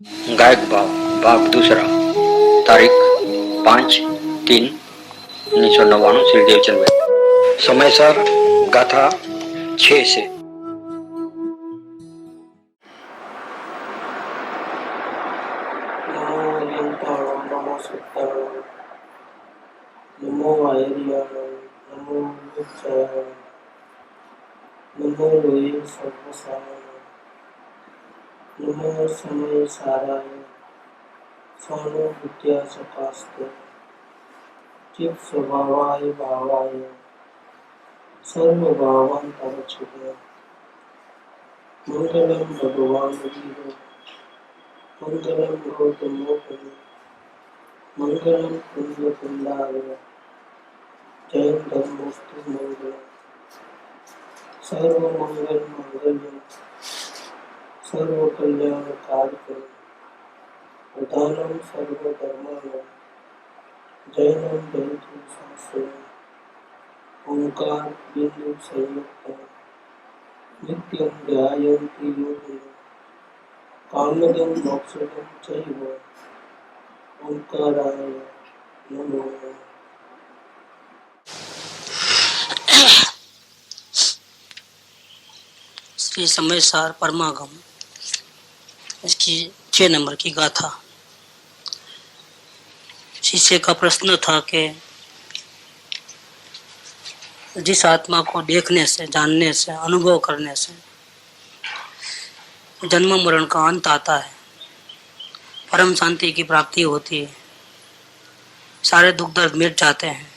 गायक भाव भाग दूसरा। तारीख 5/3/1999 श्री देवचंद भाई। समयसर गाथा 6 से। नमो सत्ताय, नमो वायर्याय, नमो वृक्षाय, नमो लोये सर्वसाय, नमो समय साराय, स्वानुभूत्या सकास्ते, चित् स्वभावाय भावाय, सर्वभावान्तरच्छिदे, मंगलम भगवान वीरो, मंगलम गौतमोपनि, मंगलम कुंडकुंडाय, जय धर्मोस्तु मंगलम, सर्वमंगल मंगल्यम, सर्व कल्याण कारकम, प्रधानम सर्वधर्माणम, जैनम जयतु शास्त्रम, ओंकार बिंदु संयुक्तम, नित्यं ध्यायन्ति योगिनः, कामदं मोक्षदं चैव, ओंकाराय नमो नमः। श्री समयसार परमागम, इसकी 6 नंबर की गाथा। शिष्य का प्रश्न था कि जिस आत्मा को देखने से, जानने से, अनुभव करने से जन्म मरण का अंत आता है, परम शांति की प्राप्ति होती है, सारे दुख दर्द मिट जाते हैं,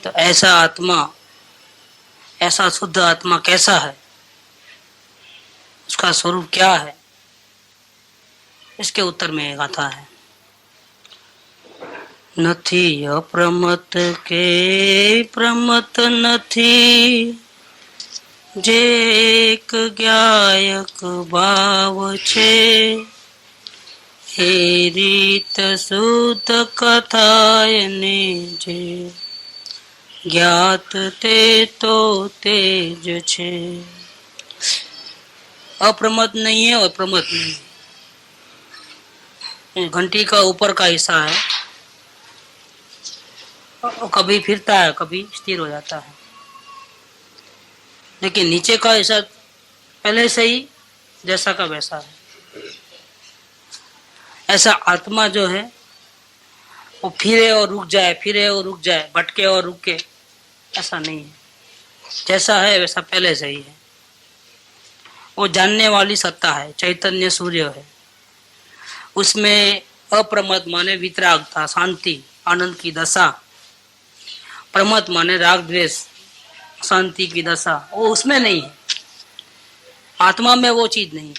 तो ऐसा आत्मा, ऐसा शुद्ध आत्मा कैसा है, उसका स्वरूप क्या है, इसके उत्तर में एक गाथा है। નથી અપ્રમત કે પ્રમત નથી, જે એક જ્ઞાયક ભાવ છે, એ રીત શુદ્ધ કથાયને જે જ્ઞાત તે તો તેજ છે। अप्रमत नहीं है और प्रमत नहीं है। घंटी का ऊपर का हिस्सा है, कभी फिरता है, कभी स्थिर हो जाता है, लेकिन नीचे का हिस्सा पहले से ही जैसा का वैसा है। ऐसा आत्मा जो है वो फिरे और रुक जाए, फिरे और रुक जाए, भटके और रुके, ऐसा नहीं है। जैसा है वैसा पहले से ही है। वो जानने वाली सत्ता है, चैतन्य सूर्य है। उसमें अप्रमत माने वितरागता, शांति, आनंद की दशा। प्रमत माने राग द्वेष, शांति की दशा, वो उसमें नहीं है। आत्मा में वो चीज नहीं है।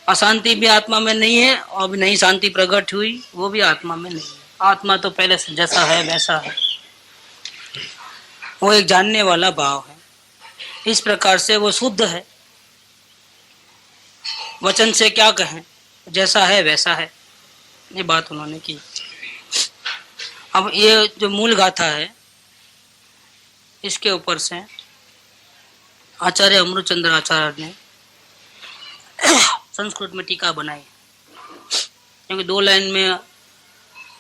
अशांति भी आत्मा में नहीं है, और नई शांति प्रकट हुई वो भी आत्मा में नहीं है। आत्मा तो पहले से जैसा है वैसा है। वो एक जानने वाला भाव है। इस प्रकार से वो शुद्ध है। वचन से क्या कहें, जैसा है वैसा है, ये बात उन्होंने की। अब ये जो मूल गाथा है, इसके ऊपर से आचार्य अमृतचंद्र आचार्य ने संस्कृत में टीका बनाई, क्योंकि 2 लाइन में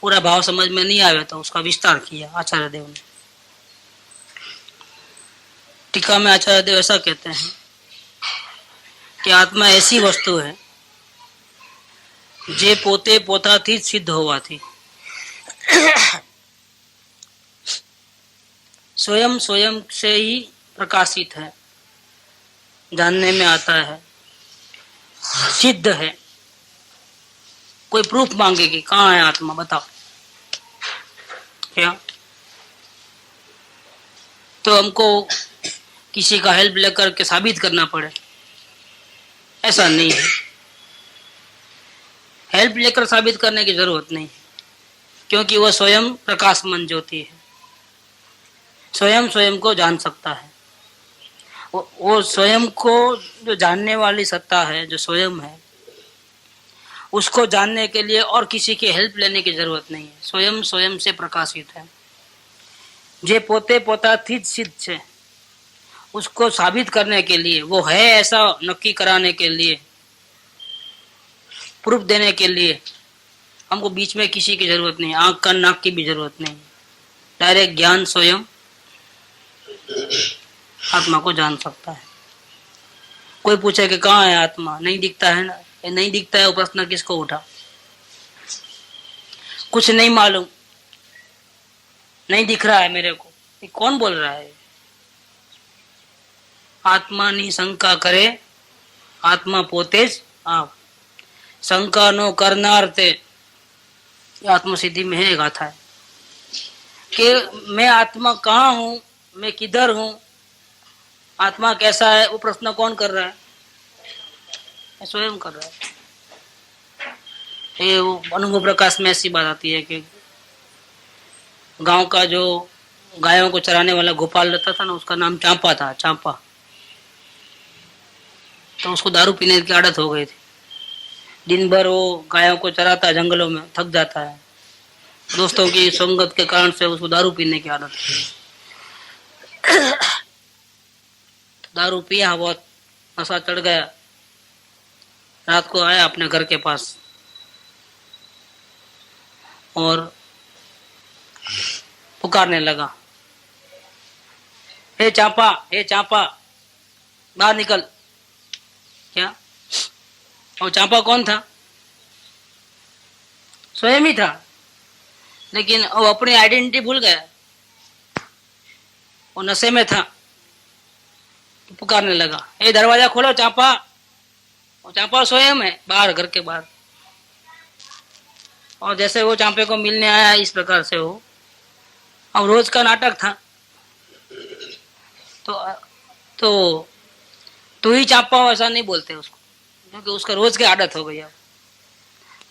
पूरा भाव समझ में नहीं आया तो उसका विस्तार किया आचार्य देव ने। टीका में आचार्य देव ऐसा कहते हैं कि आत्मा ऐसी वस्तु है जे पोते पोताथी सिद्ध होवाथी, स्वयं स्वयं से ही प्रकाशित है, जानने में आता है, सिद्ध है। कोई प्रूफ मांगे कि कहाँ है आत्मा, बताओ क्या? तो हमको किसी का हेल्प लेकर के साबित करना पड़े, ऐसा नहीं है। हेल्प लेकर साबित करने की जरूरत नहीं, क्योंकि वह स्वयं प्रकाशमान ज्योति है, स्वयं स्वयं को जान सकता है। वो स्वयं को जो जानने वाली सत्ता है, जो स्वयं है, उसको जानने के लिए और किसी की हेल्प लेने की जरूरत नहीं है। स्वयं स्वयं से प्रकाशित है। जे पोते पोताथी सिद्ध है, उसको साबित करने के लिए, वो है ऐसा नक्की कराने के लिए प्रूफ देने के लिए हमको बीच में किसी की जरूरत नहीं, आंख कान नाक की भी जरूरत नहीं। डायरेक्ट ज्ञान स्वयं आत्मा को जान सकता है। कोई पूछे कि कहाँ है आत्मा, नहीं दिखता है ना, ये नहीं दिखता है वो प्रश्न किसको उठा? कुछ नहीं मालूम, नहीं दिख रहा है मेरे को, ये कौन बोल रहा है? आत्मा नी शंका करे आत्मा पोते ज आप, शंका नो करनार ते आत्म सिद्धि में है गाथा है कि मैं आत्मा कहाँ हूँ, मैं किधर हूँ, आत्मा कैसा है, वो प्रश्न कौन कर रहा है? स्वयं कर रहा है। ये वो अनुभव प्रकाश में ऐसी बात आती है कि गांव का जो गायों को चराने वाला गोपाल रहता था ना, उसका नाम चांपा था, चांपा। तो उसको दारू पीने की आदत हो गई थी। दिन भर वो गायों को चराता है जंगलों में, थक जाता है। दोस्तों की संगत के कारण से उसको दारू पीने की आदत थी। दारू पिया, बहुत नशा चढ़ गया। रात को आया अपने घर के पास और पुकारने लगा, हे चांपा, हे चांपा, बाहर निकल। क्या? और चांपा कौन था? स्वयं ही था, लेकिन वो अपनी आइडेंटिटी भूल गया, वो नशे में था। तो पुकारने लगा, ए दरवाजा खोलो चांपा। और चांपा स्वयं है बाहर, घर के बाहर। और जैसे वो चांपे को मिलने आया, इस प्रकार से वो, अब रोज का नाटक था। तो तू ही चांपा हो ऐसा नहीं बोलते उसको, क्योंकि उसका रोज की आदत हो गई। अब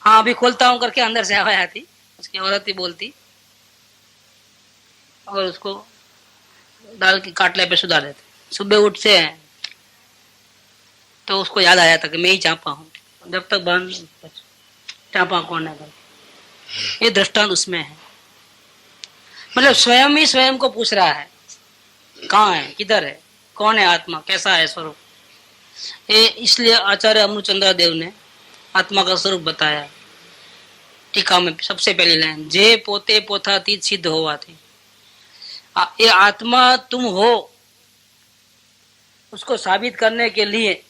हाँ अभी खोलता हूँ करके अंदर से आवाज आती, उसकी औरत ही बोलती और उसको डाल के काटले पे सुधा देते। सुबह उठते हैं तो उसको याद आया था कि मैं ही चांपा हूँ। जब तक बंद चांपा कौन है, ये दृष्टांत उसमें है। मतलब स्वयं ही स्वयं को पूछ रहा है, कहाँ है, किधर है, कौन है आत्मा, कैसा है स्वरूप। ये इसलिए आचार्य अमृतचंद्र देव ने आत्मा का स्वरूप बताया टीका में। सबसे पहली लाइन, जे पोते पोथातीत सिद्ध होवा थी। ये आत्मा तुम हो, उसको साबित करने के लिए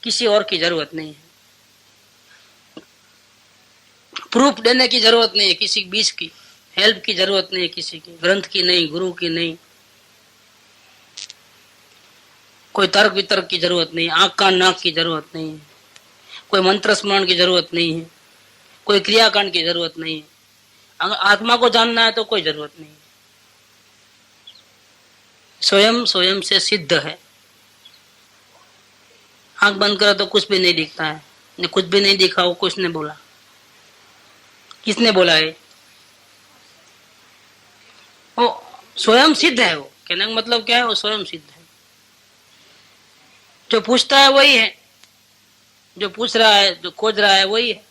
किसी और की जरूरत नहीं है, प्रूफ देने की जरूरत नहीं है, किसी बीच की हेल्प की जरूरत नहीं है, किसी की ग्रंथ की नहीं, गुरु की नहीं, कोई तर्क वितर्क की जरूरत नहीं, आंख कान नाक की जरूरत नहीं है, कोई मंत्र स्मरण की जरूरत नहीं है, कोई क्रियाकांड की जरूरत नहीं है। अगर आत्मा को जानना है तो कोई जरूरत नहीं है, स्वयं स्वयं से सिद्ध है। आंख बंद करो तो कुछ भी नहीं दिखता है, ने कुछ भी नहीं दिखा, वो कुछ ने बोला। किसने बोला है? वो स्वयं सिद्ध है। वो कहने का मतलब क्या है? वो स्वयं सिद्ध है। जो पूछता है वही है, जो पूछ रहा है, जो खोज रहा है वही है।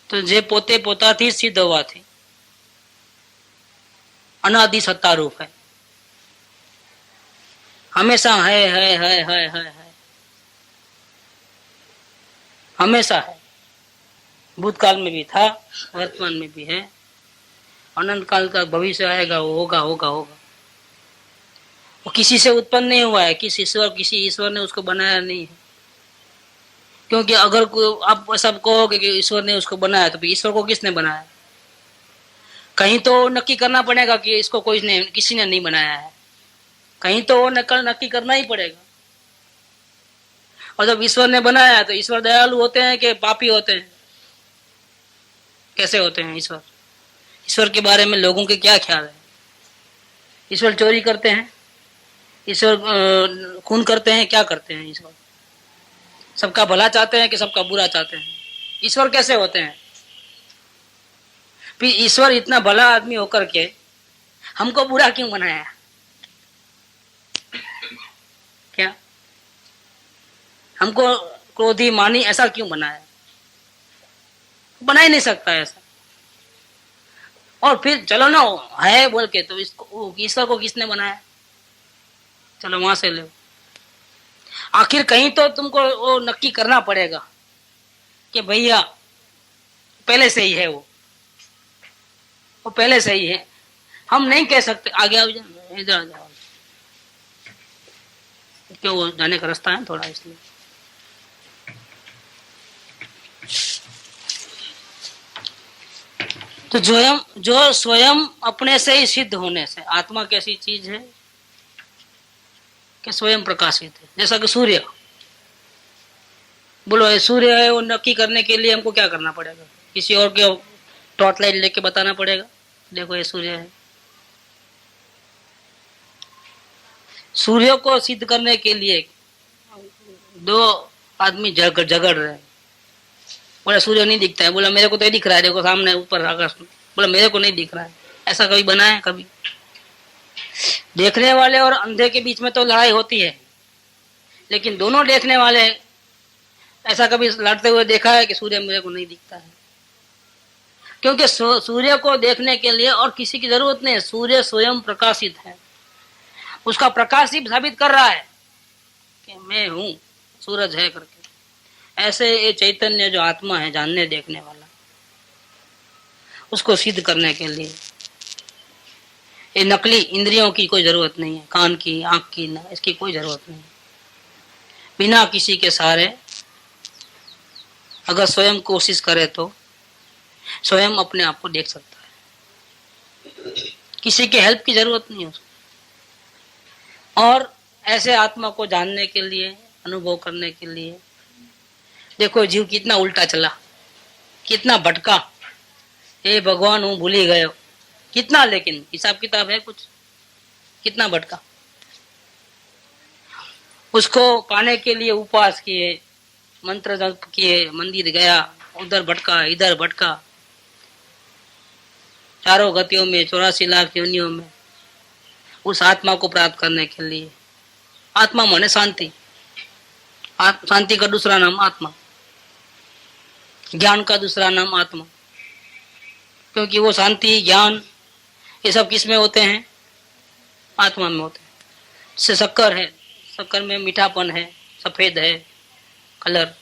तो जे पोते पोता थी सिद्ध हुआ थी, अनादि सत्ता रूप है, हमेशा है, हमेशा है। भूतकाल में भी था, वर्तमान में भी है, अनंत काल का भविष्य आएगा, वो होगा होगा होगा। वो किसी से उत्पन्न नहीं हुआ है, किसी ईश्वर ने उसको बनाया नहीं है। क्योंकि अगर आप ऐसा कहोगे कि ईश्वर ने उसको बनाया, तो ईश्वर को किसने बनाया? कहीं तो नक्की करना पड़ेगा कि इसको किसी ने नहीं बनाया है, कहीं तो वो नक्की करना ही पड़ेगा। और जब ईश्वर ने बनाया तो ईश्वर दयालु होते हैं कि पापी होते हैं? कैसे होते हैं ईश्वर? ईश्वर के बारे में लोगों के क्या ख्याल है? ईश्वर चोरी करते हैं, ईश्वर खून करते हैं, क्या करते हैं ईश्वर? सबका भला चाहते हैं कि सबका बुरा चाहते हैं? ईश्वर कैसे होते हैं? फिर ईश्वर इतना भला आदमी होकर के हमको बुरा क्यों बनाया? क्या हमको क्रोधी मानी ऐसा क्यों बनाया? बना ही नहीं सकता ऐसा। और फिर चलो ना है बोल के, तो इसको ईश्वर को किसने बनाया? चलो वहां से लो। आखिर कहीं तो तुमको वो नक्की करना पड़ेगा कि भैया पहले से ही है, वो पहले से ही है। हम नहीं कह सकते आगे आओ, इधर आ जाओ, क्यों वो जाने का रास्ता है थोड़ा, इसलिए। तो जो स्वयं अपने से ही सिद्ध होने से, आत्मा कैसी चीज है कि स्वयं प्रकाशित है। जैसा कि सूर्य, बोलो ये सूर्य है, वो नक्की करने के लिए हमको क्या करना पड़ेगा? किसी और के टॉर्च लाइट लेके बताना पड़ेगा, देखो ये सूर्य है। सूर्य को सिद्ध करने के लिए दो आदमी झगड़ रहे हैं। बोला सूर्य नहीं दिखता है, बोला मेरे को तो ये दिख रहा है, देखो सामने ऊपर आकाश में। बोला मेरे को नहीं दिख रहा है। ऐसा कभी बना है? कभी देखने वाले और अंधे के बीच में तो लड़ाई होती है, लेकिन दोनों देखने वाले ऐसा कभी लड़ते हुए देखा है कि सूर्य मेरे को नहीं दिखता है? क्योंकि सूर्य को देखने के लिए और किसी की जरूरत नहीं है, सूर्य स्वयं प्रकाशित है। उसका प्रकाश ही साबित कर रहा है कि मैं हूं, सूरज है करके। ऐसे ये चैतन्य जो आत्मा है, जानने देखने वाला, उसको सिद्ध करने के लिए ये नकली इंद्रियों की कोई जरूरत नहीं है, कान की, आंख की, ना, इसकी कोई जरूरत नहीं। बिना किसी के सहारे अगर स्वयं कोशिश करे तो स्वयं अपने आप को देख सकता है, किसी के हेल्प की जरूरत नहीं है उसको। और ऐसे आत्मा को जानने के लिए, अनुभव करने के लिए, देखो जीव कितना उल्टा चला, कितना भटका। हे भगवान हूं भूल ही गए, कितना, लेकिन हिसाब किताब है कुछ? कितना भटका। उसको पाने के लिए उपवास किए, मंत्र जप किए, मंदिर गया, उधर भटका, इधर भटका, चारों गतियों में, 84 लाख योनियों में, उस आत्मा को प्राप्त करने के लिए। आत्मा माने शांति, शांति का दूसरा नाम आत्मा, ज्ञान का दूसरा नाम आत्मा। क्योंकि वो शांति, ज्ञान, ये सब किस में होते हैं? आत्मा में होते हैं। जैसे शक्कर है, शक्कर में मीठापन है, सफेद है कलर,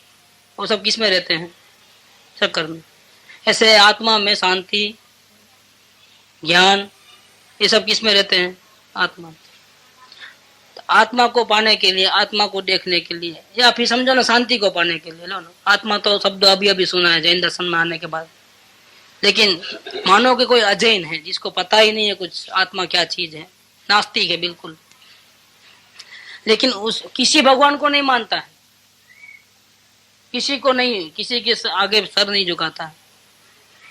वो सब किस में रहते हैं? शक्कर में। ऐसे आत्मा में शांति, ज्ञान, ये सब किस में रहते हैं? आत्मा। तो आत्मा को पाने के लिए, आत्मा को देखने के लिए, या फिर समझो ना शांति को पाने के लिए, लो ना, आत्मा तो शब्द अभी अभी सुना है जैन दर्शन में आने के बाद, लेकिन मानो कि कोई अजैन है जिसको पता ही नहीं है कुछ आत्मा क्या चीज है, नास्तिक है बिल्कुल, लेकिन उस किसी भगवान को नहीं मानता है, किसी को नहीं, किसी के आगे सर नहीं झुकाता है,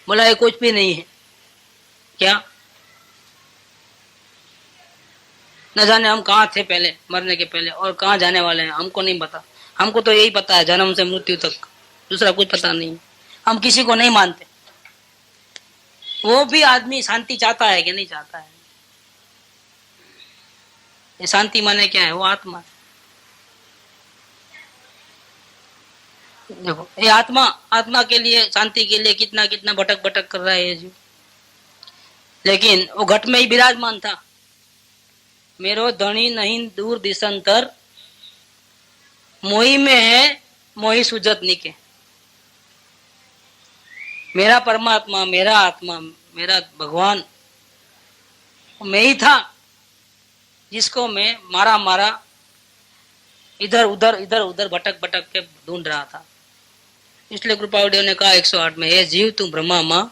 बोला ये कुछ भी नहीं है। क्या न जाने हम कहाँ थे पहले, मरने के पहले, और कहाँ जाने वाले हैं हमको नहीं पता। हमको तो यही पता है जन्म से मृत्यु तक, दूसरा कुछ पता नहीं। हम किसी को नहीं मानते। वो भी आदमी शांति चाहता है कि नहीं चाहता है? ये शांति माने क्या है? वो आत्मा। देखो ये आत्मा, आत्मा के लिए, शांति के लिए कितना कितना भटक भटक कर रहा है ये जीव, लेकिन वो घट में ही विराजमान था। मेरो धनी नहीं दूर दिशंतर, मोही में है मोही सुजत निके। मेरा परमात्मा, मेरा आत्मा, मेरा भगवान मैं ही था जिसको मैं मारा मारा इधर उधर भटक भटक के ढूंढ रहा था। इसलिए कृपादेव ने कहा 108 में, हे जीव तू ब्रह्मा मां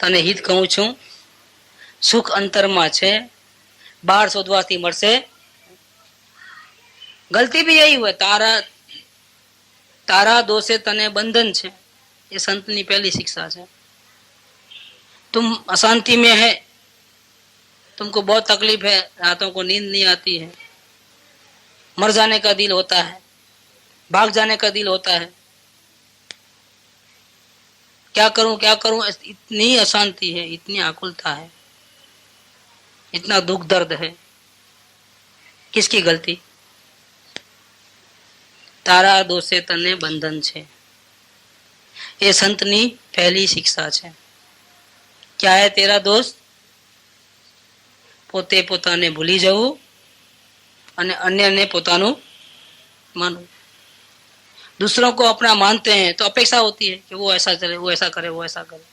तने हित कहूं छू, सुख अंतर मां छे, बाहर शोधवाથી મળશે। गलती भी यही हुआ, तारा दोषे तने बंधन छे, ये संतनी पहली शिक्षा है। तुम अशांति में है, तुमको बहुत तकलीफ है, रातों को नींद नहीं आती है, मर जाने का दिल होता है, भाग जाने का दिल होता है, क्या करूं, इतनी अशांति है, इतनी आकुलता है, इतना दुख दर्द है। किसकी गलती? तारा दोषे तने बंधन छे, ये संतनी पहली शिक्षा है। क्या है तेरा दोष? पोते पोताने भूली जવું અને અન્યને પોતાનું માનવું। दूसरों को अपना मानते हैं तो अपेक्षा होती है कि वो ऐसा चले, वो ऐसा करे, वो ऐसा करे,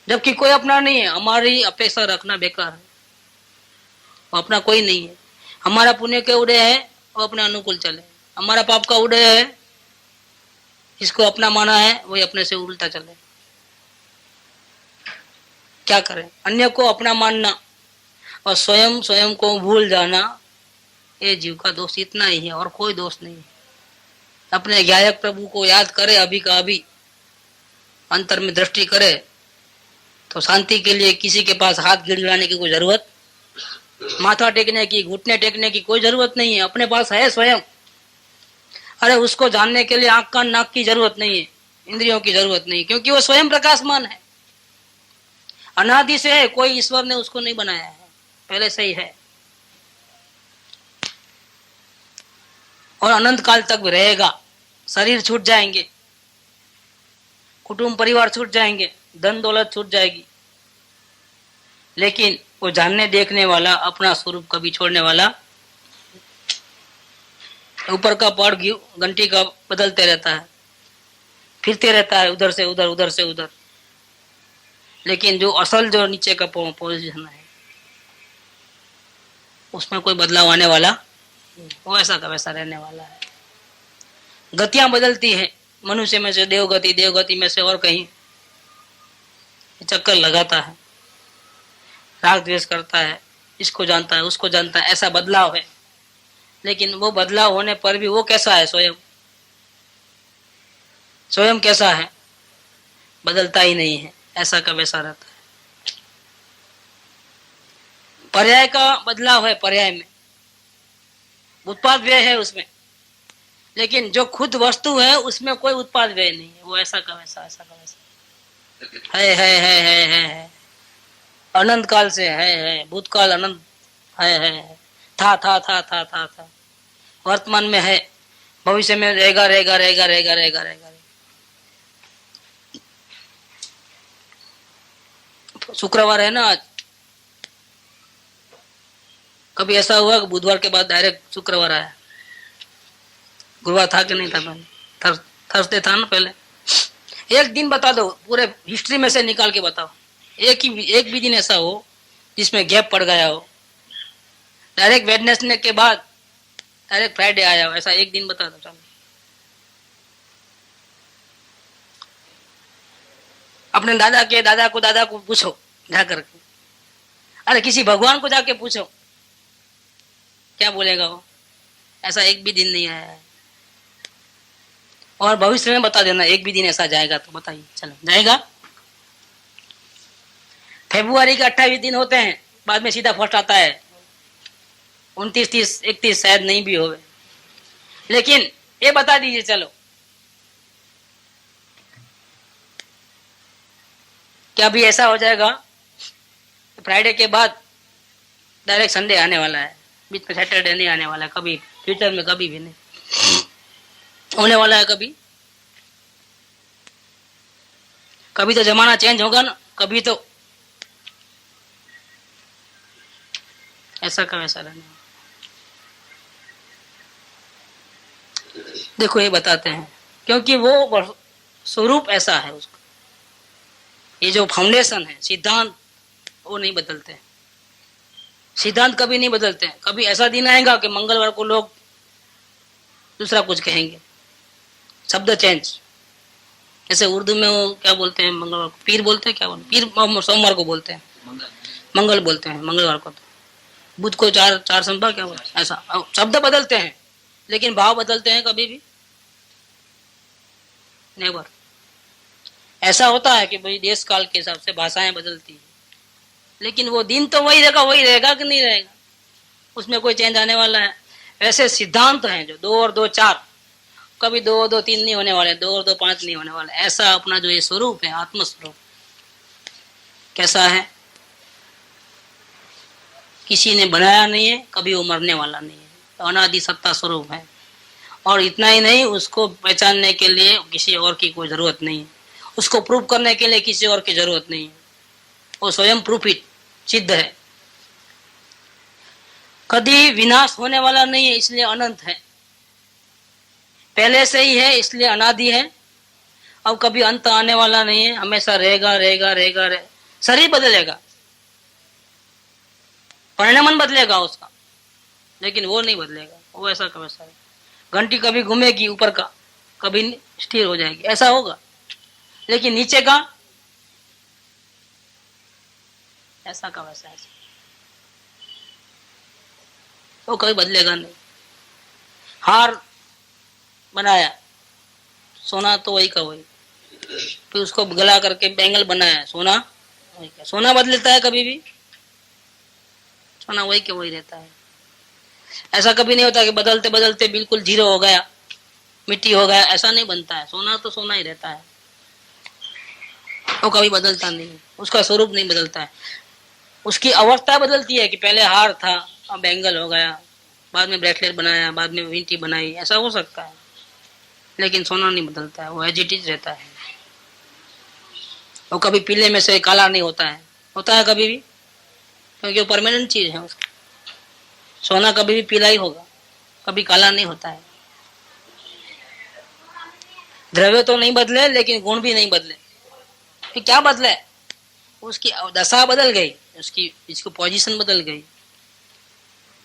जबकि कोई अपना नहीं है। हमारी अपेक्षा रखना बेकार है, वो अपना कोई नहीं है। हमारा पुण्य के उदय है वो अपने अनुकूल चले, हमारा पाप का उदय है जिसको अपना माना है वही अपने से उल्टा चले। क्या करें? अन्य को अपना मानना और स्वयं स्वयं को भूल जाना, ये जीव का दोष इतना ही है और कोई दोष नहीं है। अपने गायक प्रभु को याद करे, अभी का अभी अंतर में दृष्टि करे तो शांति के लिए किसी के पास हाथ गिड़गिड़ाने की कोई जरूरत, माथा टेकने की, घुटने टेकने की कोई जरूरत नहीं है। अपने पास है स्वयं। अरे उसको जानने के लिए आंख कान नाक की जरूरत नहीं है, इंद्रियों की जरूरत नहीं, क्योंकि वो स्वयं प्रकाशमान है, अनादि से है। कोई ईश्वर ने उसको नहीं बनाया है, पहले से ही है और अनंत काल तक रहेगा। शरीर छूट जाएंगे, कुटुंब परिवार छूट जाएंगे, धन दौलत छूट जाएगी, लेकिन वो जानने देखने वाला अपना स्वरूप कभी छोड़ने वाला। ऊपर का पहाड़ घंटी का बदलते रहता है, फिरते रहता है उधर से उधर, उधर से उधर, लेकिन जो असल जो नीचे का पोजीशन है उसमें कोई बदलाव आने वाला, वो ऐसा का वैसा रहने वाला है। गतियां बदलती है, मनुष्य में से देवगति, देवगति में से और कहीं चक्कर लगाता है, राग द्वेष करता है, इसको जानता है, उसको जानता है, ऐसा बदलाव है। लेकिन वो बदलाव होने पर भी वो कैसा है? स्वयं स्वयं कैसा है? बदलता ही नहीं है, ऐसा का वैसा रहता है। पर्याय का बदलाव है, पर्याय में उत्पाद व्यय है उसमें, लेकिन जो खुद वस्तु है उसमें कोई उत्पाद व्यय नहीं है। वो ऐसा का वैसा, ऐसा का वैसा है। अनंत काल से है, भूतकाल अनंत है, था, वर्तमान में है, भविष्य में रहेगा रहेगा रहेगा रहेगा रहेगा रहेगा। शुक्रवार है ना आज, कभी ऐसा हुआ कि बुधवार के बाद डायरेक्ट शुक्रवार आया? गुरुवार था कि नहीं था? पहले थर्सडे था ना पहले। एक दिन बता दो, पूरे हिस्ट्री में से निकाल के बताओ, एक भी दिन ऐसा हो जिसमें गैप पड़ गया हो, डायरेक्ट वेडनेसडे के बाद डायरेक्ट फ्राइडे आया हो, ऐसा एक दिन बता दो। चलो अपने दादा को पूछो जाकर के, अरे किसी भगवान को जाके पूछो, क्या बोलेगा वो? ऐसा एक भी दिन नहीं आया है। और भविष्य में बता देना, एक भी दिन ऐसा जाएगा तो बताइए। चलो जाएगा। फरवरी के 28 दिन होते हैं, बाद में सीधा फर्स्ट आता है, 29, 30, 31 शायद नहीं भी होवे, लेकिन ये बता दीजिए चलो, क्या भी ऐसा हो जाएगा फ्राइडे के बाद डायरेक्ट संडे आने वाला है, बीच में सैटरडे नहीं आने वाला है कभी, फ्यूचर में कभी भी नहीं होने वाला है। कभी तो जमाना चेंज होगा ना, कभी तो ऐसा का वैसा रहना। देखो ये बताते हैं, क्योंकि वो स्वरूप ऐसा है उसका, ये जो फाउंडेशन है, सिद्धांत, वो नहीं बदलते। सिद्धांत कभी नहीं बदलते। कभी ऐसा दिन आएगा कि मंगलवार को लोग दूसरा कुछ कहेंगे, शब्द चेंज। जैसे उर्दू में वो क्या बोलते हैं मंगलवार को? पीर बोलते हैं, क्या बोलते हैं? पीर सोमवार को बोलते हैं, मंगल बोलते हैं मंगलवार को। तो बुध को चार संभा क्या बोलते हैं? ऐसा शब्द बदलते हैं, लेकिन भाव बदलते हैं कभी भी नेवर। ऐसा होता है कि भाई देश काल के हिसाब से भाषाएं बदलती है, लेकिन वो दिन तो वही रहेगा कि नहीं रहेगा, उसमें कोई चेंज आने वाला है? ऐसे सिद्धांत हैं जो 2 और 2 4, कभी 2 और 2 3 नहीं होने वाले, 2 और 2 5 नहीं होने वाले। ऐसा अपना जो ये स्वरूप है, आत्मस्वरूप कैसा है? किसी ने बनाया नहीं है, कभी वो मरने वाला नहीं है, तो अनादि सत्ता स्वरूप है। और इतना ही नहीं, उसको पहचानने के लिए किसी और की कोई जरूरत नहीं है, उसको प्रूव करने के लिए किसी और की जरूरत नहीं है, वो स्वयं प्रूफिट सिद्ध है, कभी विनाश होने वाला नहीं है, इसलिए अनंत है। पहले से ही है, इसलिए अनादि है। अब कभी अंत आने वाला नहीं है, हमेशा रहेगा रहेगा रहेगा शरीर बदलेगा, परिणाम बदलेगा उसका, लेकिन वो नहीं बदलेगा, वो ऐसा का वैसा है। घंटी कभी घूमेगी ऊपर का, कभी स्थिर हो जाएगी, ऐसा होगा, लेकिन नीचे का ऐसा का वैसा है, वो कभी बदलेगा नहीं। हार बनाया, सोना तो वही का वही, फिर उसको गला करके बैंगल बनाया, सोना वही का। सोना बदलता है कभी भी? सोना वही के वही रहता है। ऐसा कभी नहीं होता कि बदलते बदलते बिल्कुल जीरो हो गया, मिट्टी हो गया, ऐसा नहीं बनता है। सोना तो सोना ही रहता है, वो कभी बदलता नहीं, उसका स्वरूप नहीं बदलता है। उसकी अवस्था बदलती है कि पहले हार था, अब बैंगल हो गया, बाद में ब्रेसलेट बनाया, बाद में विंटी बनाई, ऐसा हो सकता है, लेकिन सोना नहीं बदलता है, वो एज इट इज रहता है। वो कभी पीले में से काला नहीं होता है, होता है कभी भी, क्योंकि वो परमानेंट चीज है उसकी। सोना कभी भी पीला ही होगा, कभी काला नहीं होता है। द्रव्य तो नहीं बदले, लेकिन गुण भी नहीं बदले। फिर क्या बदले? उसकी दशा बदल गई, इसकी पोजीशन बदल गई।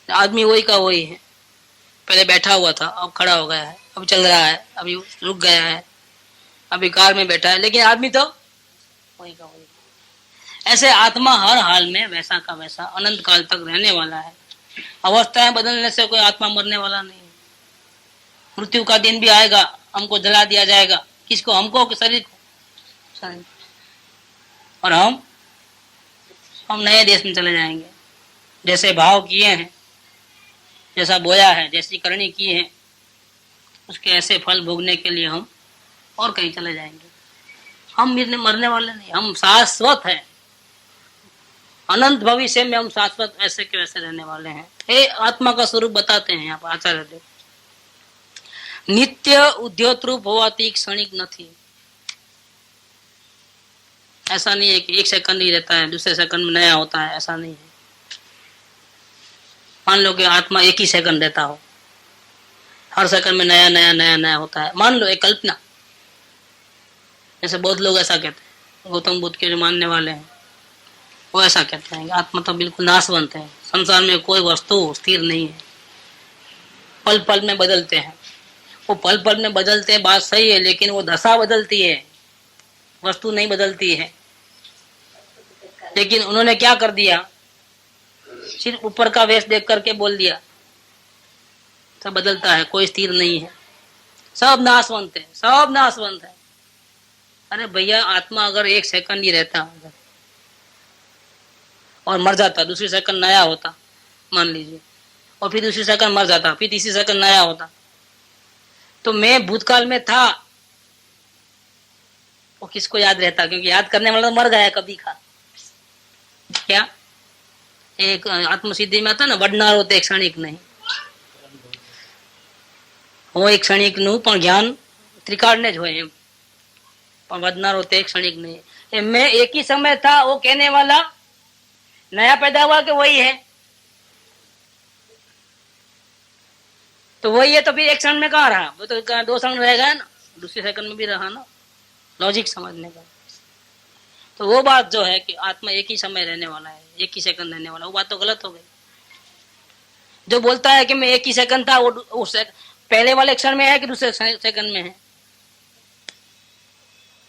आदमी वही का वही है, पहले बैठा हुआ था, अब खड़ा हो गया है, अब चल रहा है, अभी रुक गया है, अभी कार में बैठा है, लेकिन आदमी तो वही का वही। ऐसे आत्मा हर हाल में वैसा का वैसा अनंत काल तक रहने वाला है। अवस्थाएं बदलने से कोई आत्मा मरने वाला नहीं है। मृत्यु का दिन भी आएगा, हमको जला दिया जाएगा, किसको? हमको कि शरीर को? और हम नए देश में चले जाएंगे। जैसे भाव किए हैं, जैसा बोया है, जैसी करनी की है, उसके ऐसे फल भोगने के लिए हम और कहीं चले जाएंगे। हम मरने वाले नहीं, हम शाश्वत हैं। अनंत भविष्य में हम शाश्वत ऐसे के वैसे रहने वाले हैं। ये आत्मा का स्वरूप बताते हैं यहाँ पर आचार्य देव। नित्य उद्योतरूप होवाती क्षणिक नहीं। ऐसा नहीं है कि एक सेकंड ही रहता है, दूसरे सेकंड में नया होता है, ऐसा नहीं है। मान लो कि आत्मा एक ही सेकंड रहता हो, हर सेकंड में नया नया नया नया होता है, मान लो एक कल्पना। जैसे बहुत लोग ऐसा कहते हैं, गौतम बुद्ध के जो मानने वाले हैं वो ऐसा कहते हैं कि आत्मा तो बिल्कुल नाशवंत है, संसार में कोई वस्तु स्थिर नहीं है, पल पल में बदलते हैं। वो पल पल में बदलते हैं, बात सही है, लेकिन वो दशा बदलती है, वस्तु नहीं बदलती है। लेकिन उन्होंने क्या कर दिया, सिर्फ ऊपर का वेश देख करके बोल दिया सब बदलता है, कोई स्थिर नहीं है, सब नाशवंत है, सब नाशवंत है। अरे भैया, आत्मा अगर एक सेकंड ही रहता और मर जाता, दूसरी सेकंड नया होता मान लीजिए, और फिर दूसरी सेकंड मर जाता, फिर तीसरी सेकंड नया होता, तो मैं भूतकाल में था, वो किसको याद रहता? क्योंकि याद करने वाला तो मर गया कभी का। क्या एक आत्मसिद्धि में आता ने वडनारो ते क्षणिक नहीं, वो एक क्षणिक નું પણ જ્ઞાન ત્રિકાળને જ હોય એમ, પણ વધનારો તે क्षणिक नहीं। ये मैं एक ही समय था, वो कहने वाला नया पैदा हुआ कि वही है? तो वही है, तो फिर एक क्षण में कहाँ रहा? वो तो 2 क्षण रहेगा ना, दूसरे सेकंड में भी रहा ना, लॉजिक समझने का। तो वो बात जो है कि आत्मा एक ही समय रहने वाला है, एक ही सेकंड रहने वाला, वो बात तो गलत हो गई। जो बोलता है कि मैं एक ही सेकंड था, वो पहले वाले क्षण में है कि दूसरे सेकंड में है?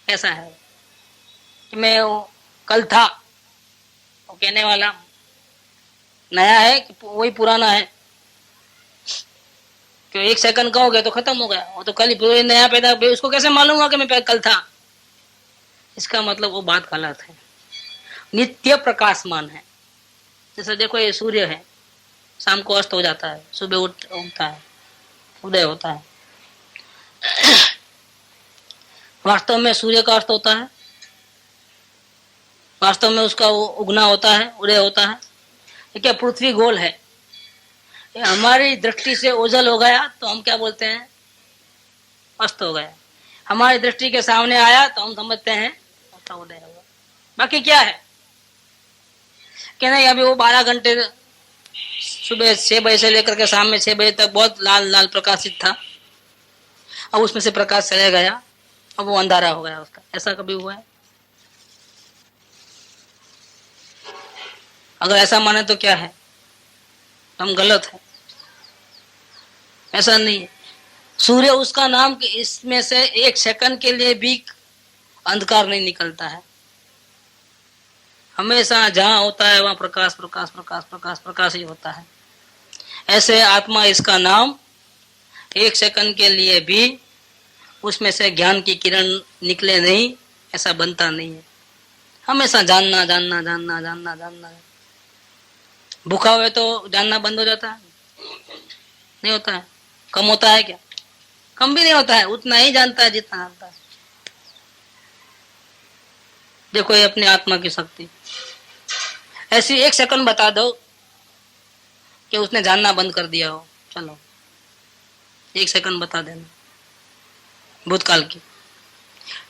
ऐसा है कि मैं कल था, वो कहने वाला नया है कि वही पुराना है? क्यों एक सेकंड का हो गया तो खत्म हो गया, वो तो कल ही नया पैदा, उसको कैसे मालूम हुआ कि मैं कल था? इसका मतलब वो बात गलत है। नित्य प्रकाशमान है। जैसे देखो, ये सूर्य है, शाम को अस्त हो जाता है, सुबह उठता है, उदय होता है। वास्तव में सूर्य का अस्त होता है, वास्तव में उसका उगना होता है, उदय होता है। ये क्या पृथ्वी गोल है? ये हमारी दृष्टि से ओझल हो गया तो हम क्या बोलते हैं? अस्त हो गया। हमारी दृष्टि के सामने आया तो हम समझते हैं उसका उदय होगा। बाकी क्या है कि नहीं, अभी वो 12 घंटे सुबह 6 बजे से लेकर के शाम में 6 बजे तक बहुत लाल लाल प्रकाशित था, अब उसमें से प्रकाश चले गया, अब वो अंधारा हो गया उसका। ऐसा कभी हुआ है? अगर ऐसा माने तो क्या है, हम गलत है। ऐसा नहीं है। सूर्य उसका नाम कि इसमें से एक सेकंड के लिए भी अंधकार नहीं निकलता है। हमेशा जहां होता है वहां प्रकाश प्रकाश प्रकाश प्रकाश प्रकाश ही होता है। ऐसे आत्मा इसका नाम, एक सेकंड के लिए भी उसमें से ज्ञान की किरण निकले नहीं, ऐसा बनता नहीं है। हमेशा जानना जानना जानना जानना जानना। भूखा हुए तो जानना बंद हो जाता है? नहीं होता है। कम होता है क्या? कम भी नहीं होता है, उतना ही जानता है जितना जानता है। देखो ये अपनी आत्मा की शक्ति। ऐसी एक सेकंड बता दो कि उसने जानना बंद कर दिया हो, चलो एक सेकंड बता देना भूतकाल की,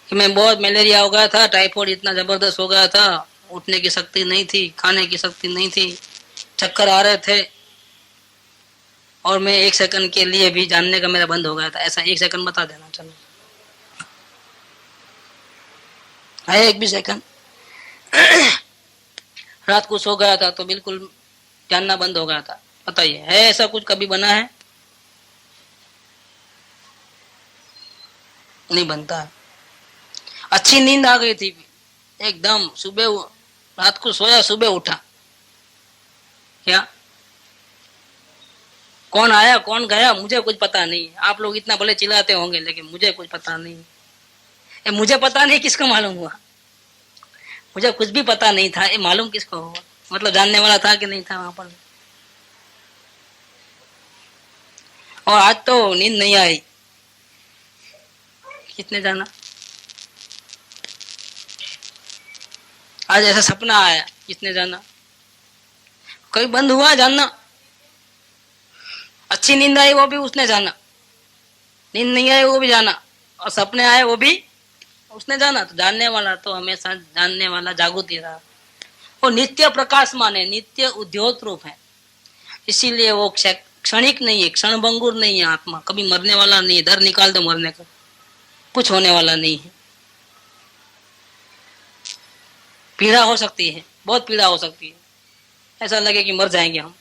कि मैं बहुत मलेरिया हो गया था, टाइफाइड इतना जबरदस्त हो गया था, उठने की शक्ति नहीं थी, खाने की शक्ति नहीं थी, चक्कर आ रहे थे, और मैं एक सेकंड के लिए भी जानने का मेरा बंद हो गया था। ऐसा एक सेकंड बता देना, चलो है एक भी सेकंड। रात को सो गया था तो बिल्कुल जानना बंद हो गया था, बताइए है ऐसा कुछ कभी बना है? नहीं बनता है। अच्छी नींद आ गई थी एकदम, सुबह रात को सोया, सुबह उठा, क्या कौन आया कौन गया मुझे कुछ पता नहीं। आप लोग इतना भले चिल्लाते होंगे, लेकिन मुझे कुछ पता नहीं। ये मुझे पता नहीं किसको मालूम हुआ? मुझे कुछ भी पता नहीं था, ये मालूम किसको हुआ? मतलब जानने वाला था कि नहीं था वहां पर? और आज तो नींद नहीं आई, किसने जाना? आज ऐसा सपना आया, किसने जाना? कभी बंद हुआ जानना? अच्छी नींद आई वो भी उसने जाना, नींद नहीं आई वो भी जाना, और सपने आए वो भी उसने जाना। तो जानने वाला तो हमेशा जानने वाला जागृत ही रहा। वो नित्य प्रकाशमान है, नित्य उद्योत रूप है, इसीलिए वो क्षणिक नहीं है, क्षणभंगुर नहीं है। आत्मा कभी मरने वाला नहीं है, डर निकाल दो मरने का, कुछ होने वाला नहीं है। पीड़ा हो सकती है, बहुत पीड़ा हो सकती है, ऐसा लगे कि मर जाएंगे हम,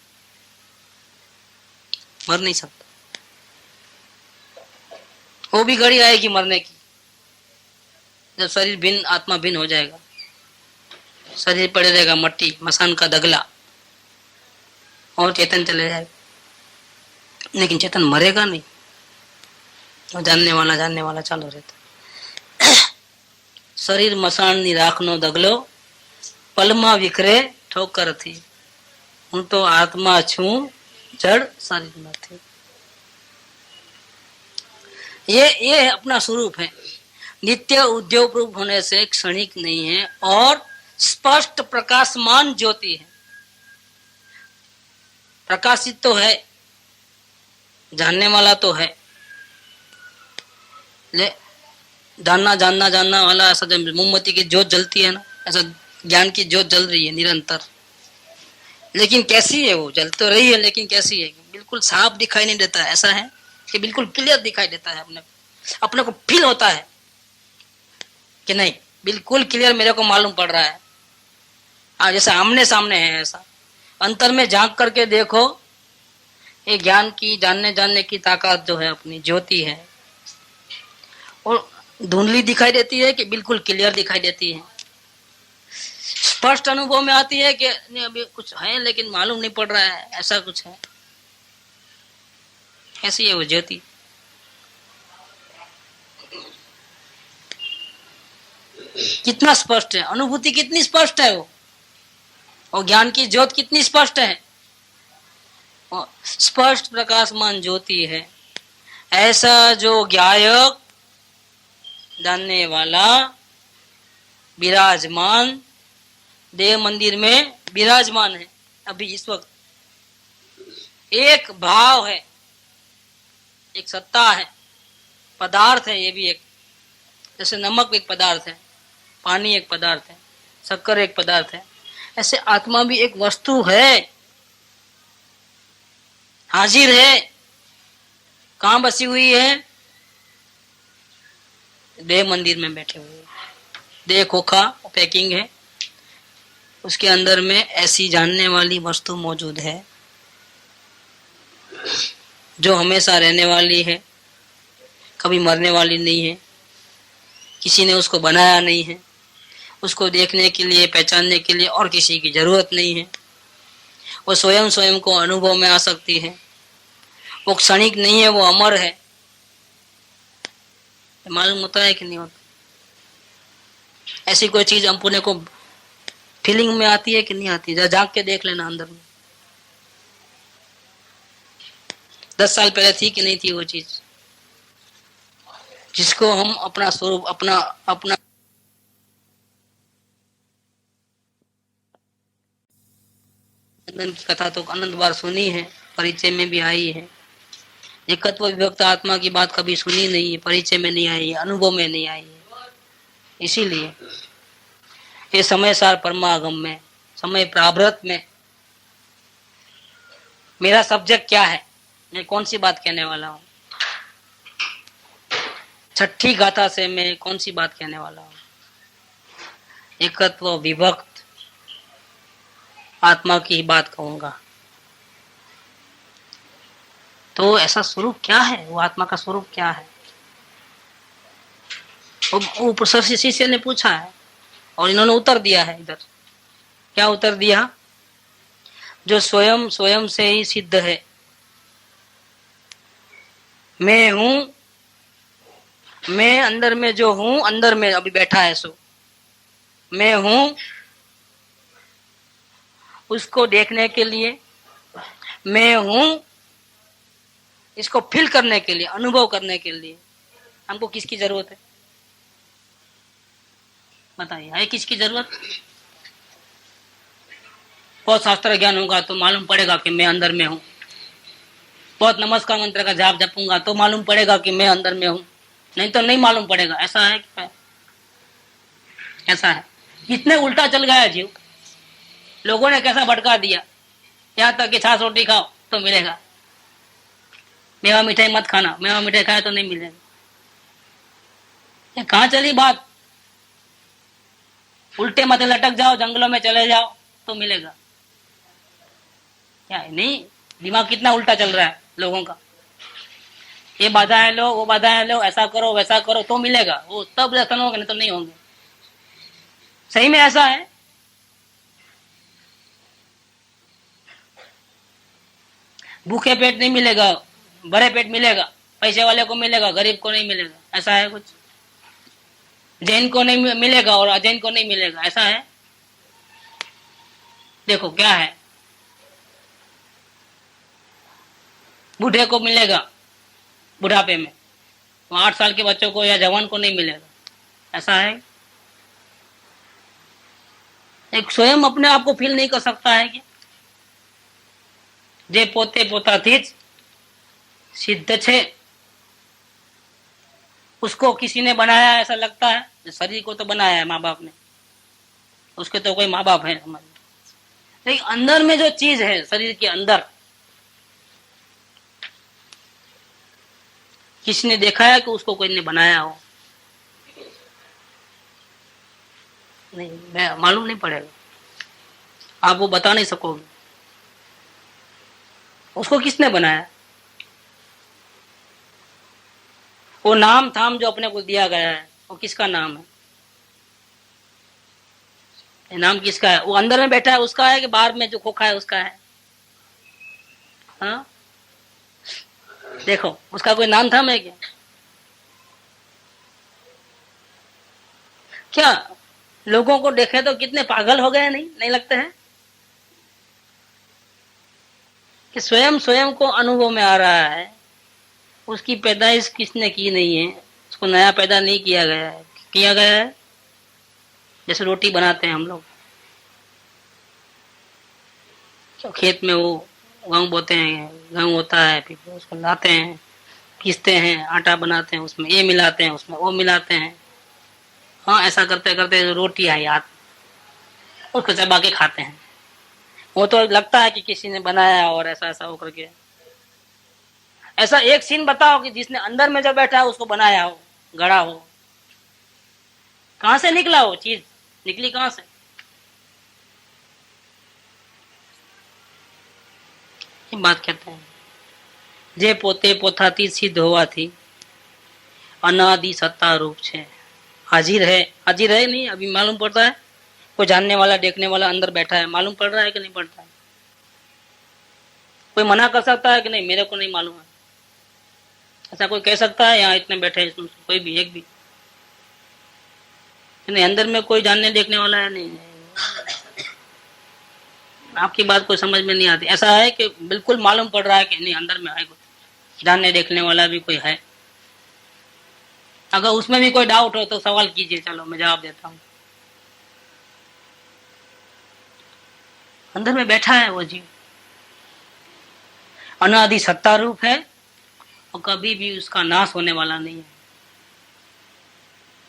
मर नहीं सकता। वो भी घड़ी आएगी मरने की, जब शरीर भिन्न आत्मा भिन्न हो जाएगा, शरीर पड़े रहेगा मट्टी मसान का दगला, और चेतन चले जाएगा, लेकिन चेतन मरेगा नहीं। और जानने वाला चालू रहता। शरीर मसान नी राखनो दगलो, पलमा विखरे ठोकर थी, हूँ तो आत्मा छू जड़ शरीर નથી। ये अपना स्वरूप है, नित्य उद्योग रूप होने से क्षणिक नहीं है, और स्पष्ट प्रकाशमान ज्योति है। प्रकाशित तो है, जानने वाला तो है, ले जानना जानना जानना वाला, ऐसा जब मोमबत्ती की ज्योत जलती है ना, ऐसा ज्ञान की ज्योत जल रही है निरंतर। लेकिन कैसी है वो? जल तो रही है, लेकिन कैसी है? बिल्कुल साफ दिखाई नहीं देता है, ऐसा है कि बिल्कुल क्लियर दिखाई देता है, अपने को फील होता है कि नहीं बिल्कुल क्लियर मेरे को मालूम पड़ रहा है। हाँ, जैसे आमने सामने है, ऐसा अंतर में झांक करके देखो, ये ज्ञान की जानने की ताकत जो है अपनी ज्योति है, और धुंधली दिखाई देती है कि बिल्कुल क्लियर दिखाई देती है, स्पष्ट अनुभव में आती है कि नहीं अभी कुछ है लेकिन मालूम नहीं पड़ रहा है, ऐसा कुछ है। ऐसी है वो ज्योति। कितना स्पष्ट है, अनुभूति कितनी स्पष्ट है वो, और ज्ञान की ज्योत कितनी स्पष्ट है, स्पष्ट प्रकाशमान ज्योति है। ऐसा जो ज्ञायक जानने वाला विराजमान देव मंदिर में विराजमान है अभी इस वक्त। एक भाव है, एक सत्ता है, पदार्थ है, ये भी एक, जैसे नमक एक पदार्थ है, पानी एक पदार्थ है, शक्कर एक पदार्थ है, ऐसे आत्मा भी एक वस्तु है, हाजिर है। कहाँ बसी हुई है? देह मंदिर में बैठे हुए, देह खोखा पैकिंग है, उसके अंदर में ऐसी जानने वाली वस्तु मौजूद है जो हमेशा रहने वाली है, कभी मरने वाली नहीं है, किसी ने उसको बनाया नहीं है, उसको देखने के लिए पहचानने के लिए और किसी की जरूरत नहीं है, वो स्वयं स्वयं को अनुभव में आ सकती है, वो क्षणिक नहीं है, वो अमर है। मालूम होता है कि नहीं होता? ऐसी कोई चीज अपने को फीलिंग में आती है कि नहीं आती? जरा झांक के देख लेना अंदर में। 10 साल पहले थी कि नहीं थी वो चीज जिसको हम अपना स्वरूप अपना अपना की कथा तो अनंत बार सुनी है, परिचय में भी आई है। एकत्व विभक्त आत्मा की बात कभी सुनी नहीं है, परिचय में नहीं आई है, अनुभव में नहीं आई है। इसीलिए ये समय सार परमागम में, समय प्राभृत में मेरा सब्जेक्ट क्या है, मैं कौन सी बात कहने वाला हूँ, छठी गाथा से मैं कौन सी बात कहने वाला हूँ? एकत्व विभक्त आत्मा की बात कहूंगा। तो ऐसा स्वरूप क्या है, वो आत्मा का स्वरूप क्या है? वो शिष्य ने पूछा है और इन्होंने उत्तर दिया है। इधर क्या उत्तर दिया? जो स्वयं स्वयं से ही सिद्ध है, मैं हूं, मैं अंदर में जो हूं, अंदर में अभी बैठा है सो मैं हूं, उसको देखने के लिए मैं हूं, इसको फील करने के लिए, अनुभव करने के लिए हमको किसकी जरूरत है? बताइए, है किसकी जरूरत? बहुत शास्त्र ज्ञान होगा तो मालूम पड़ेगा कि मैं अंदर में हूं, बहुत नमस्कार मंत्र का जाप जपूंगा तो मालूम पड़ेगा कि मैं अंदर में हूं, नहीं तो नहीं मालूम पड़ेगा। ऐसा है क्या? ऐसा है। कितने उल्टा चल गया जीव, लोगों ने कैसा भटका दिया, यहाँ तक कि छाछ रोटी खाओ तो मिलेगा, मेवा मिठाई मत खाना, मेवा मिठाई खाए तो नहीं मिलेगा। ये कहाँ चली बात? उल्टे मत लटक जाओ, जंगलों में चले जाओ तो मिलेगा। क्या है? नहीं, दिमाग कितना उल्टा चल रहा है लोगों का। ये बाधाएं लो, वो बाधाएं लो, ऐसा करो वैसा करो तो मिलेगा, वो तब दर्शन होंगे, नहीं तो नहीं होंगे। सही में ऐसा है। भूखे पेट नहीं मिलेगा, भरे पेट मिलेगा, पैसे वाले को मिलेगा, गरीब को नहीं मिलेगा। ऐसा है कुछ? जैन को नहीं मिलेगा और अजैन को नहीं मिलेगा, ऐसा है? देखो क्या है, बूढ़े को मिलेगा बुढ़ापे में, 8 साल के बच्चों को या जवान को नहीं मिलेगा, ऐसा है? एक स्वयं अपने आप को फील नहीं कर सकता है क्या? जे पोते पोताथी ज सिद्ध छे, उसको किसी ने बनाया ऐसा लगता है? शरीर को तो बनाया है माँ बाप ने, उसके तो कोई माँ बाप है हमारे, लेकिन अंदर में जो चीज है, शरीर के अंदर, किसी ने देखा है कि उसको कोई ने बनाया हो? नहीं, मैं मालूम नहीं पड़ेगा, आप वो बता नहीं सकोगे उसको किसने बनाया। वो नाम थाम जो अपने को दिया गया है, वो किसका नाम है? ये नाम किसका है? वो अंदर में बैठा है उसका है कि बाहर में जो खोखा है उसका है? हाँ, देखो उसका कोई नाम थाम है क्या? क्या लोगों को देखे तो कितने पागल हो गए, नहीं लगते हैं कि स्वयं स्वयं को अनुभव में आ रहा है, उसकी पैदाइश किसने की नहीं है, उसको नया पैदा नहीं किया गया है, किया गया है। जैसे रोटी बनाते हैं हम लोग, तो खेत में वो गेहूं बोते हैं, गेहूं होता है, फिर उसको लाते हैं, पीसते हैं, आटा बनाते हैं, उसमें ये मिलाते हैं, उसमें वो मिलाते हैं। हाँ, ऐसा करते करते रोटी आई हाथ, उसको चबा के खाते हैं। वो तो लगता है कि किसी ने बनाया और ऐसा ऐसा होकर के। ऐसा एक सीन बताओ कि जिसने अंदर में जो बैठा है उसको बनाया हो, गढ़ा हो, कहां से निकला वो चीज, निकली कहां से? ये बात कहते हैं, जे पोते पोथाती सिद्ध होवाथी अनादि सत्ता रूप छे। हाजिर है, हाजिर है नहीं, अभी मालूम पड़ता है? कोई जानने वाला देखने वाला अंदर बैठा है, मालूम पड़ रहा है कि नहीं पड़ता है? कोई मना कर सकता है कि नहीं, मेरे को नहीं मालूम है, ऐसा कोई कह सकता है? यहाँ इतने बैठे हैं कोई भी, एक भी नहीं, अंदर में कोई जानने देखने वाला है नहीं? आपकी बात कोई समझ में नहीं आती। ऐसा है कि बिल्कुल मालूम पड़ रहा है कि नहीं, अंदर में है कोई जानने देखने वाला भी कोई है? अगर उसमें भी कोई डाउट हो तो सवाल कीजिए, चलो मैं जवाब देता हूँ। अंदर में बैठा है वो जीव, अनादि सत्ता रूप है और कभी भी उसका नाश होने वाला नहीं है,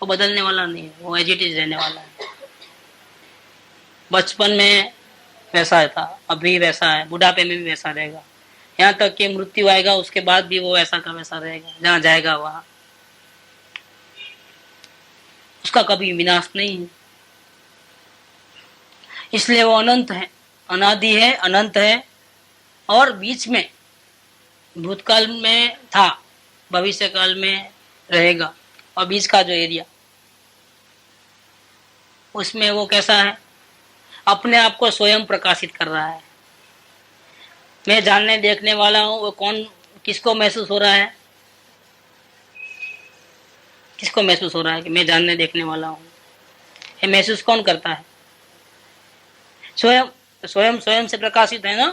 वो बदलने वाला नहीं है, वो एज इट इज रहने वाला है। बचपन में वैसा था, अभी वैसा है, बुढ़ापे में भी वैसा रहेगा, यहाँ तक कि मृत्यु आएगा उसके बाद भी वो वैसा का वैसा रहेगा, जहाँ जाएगा वहां उसका कभी विनाश नहीं है। इसलिए वो अनंत है, अनादि है, अनंत है, और बीच में भूतकाल में था, भविष्य काल में रहेगा, और बीच का जो एरिया उसमें वो कैसा है? अपने आप को स्वयं प्रकाशित कर रहा है। मैं जानने देखने वाला हूं, वो कौन, किसको महसूस हो रहा है? किसको महसूस हो रहा है कि मैं जानने देखने वाला हूं? ये महसूस कौन करता है? स्वयं, स्वयं स्वयं से प्रकाशित है ना।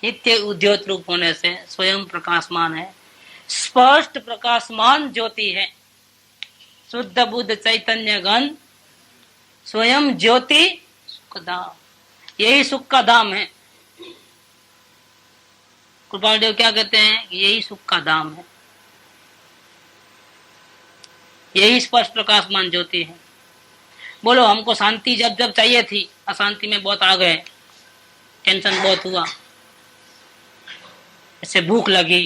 नित्य उद्योत रूप होने से स्वयं प्रकाशमान है, स्पष्ट प्रकाशमान ज्योति है, शुद्ध बुद्ध चैतन्य घन स्वयं ज्योति सुख धाम, यही सुख का धाम है। कृपाल देव क्या कहते हैं? यही सुख का धाम है, यही स्पष्ट प्रकाशमान ज्योति है। बोलो, हमको शांति जब जब चाहिए थी, अशांति में बहुत आ गए, टेंशन बहुत हुआ, ऐसे भूख लगी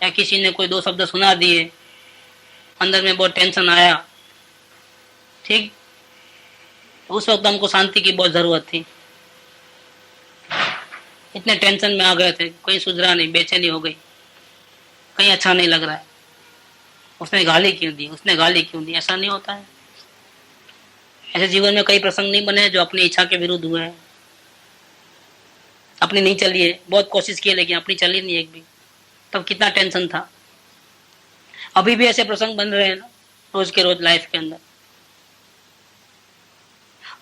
या किसी ने कोई दो शब्द सुना दिए, अंदर में बहुत टेंशन आया, ठीक, उस वक्त हमको शांति की बहुत जरूरत थी। इतने टेंशन में आ गए थे, कहीं सुधरा नहीं, बेचैनी हो गई, कहीं अच्छा नहीं लग रहा है, उसने गाली क्यों दी, उसने गाली क्यों दी, ऐसा नहीं होता है। ऐसे जीवन में कई प्रसंग नहीं बने जो अपनी इच्छा के विरुद्ध हुए हैं, अपनी नहीं चली है, बहुत कोशिश की लेकिन अपनी चली नहीं एक भी, तब कितना टेंशन था। अभी भी ऐसे प्रसंग बन रहे हैं ना, रोज के रोज लाइफ के अंदर।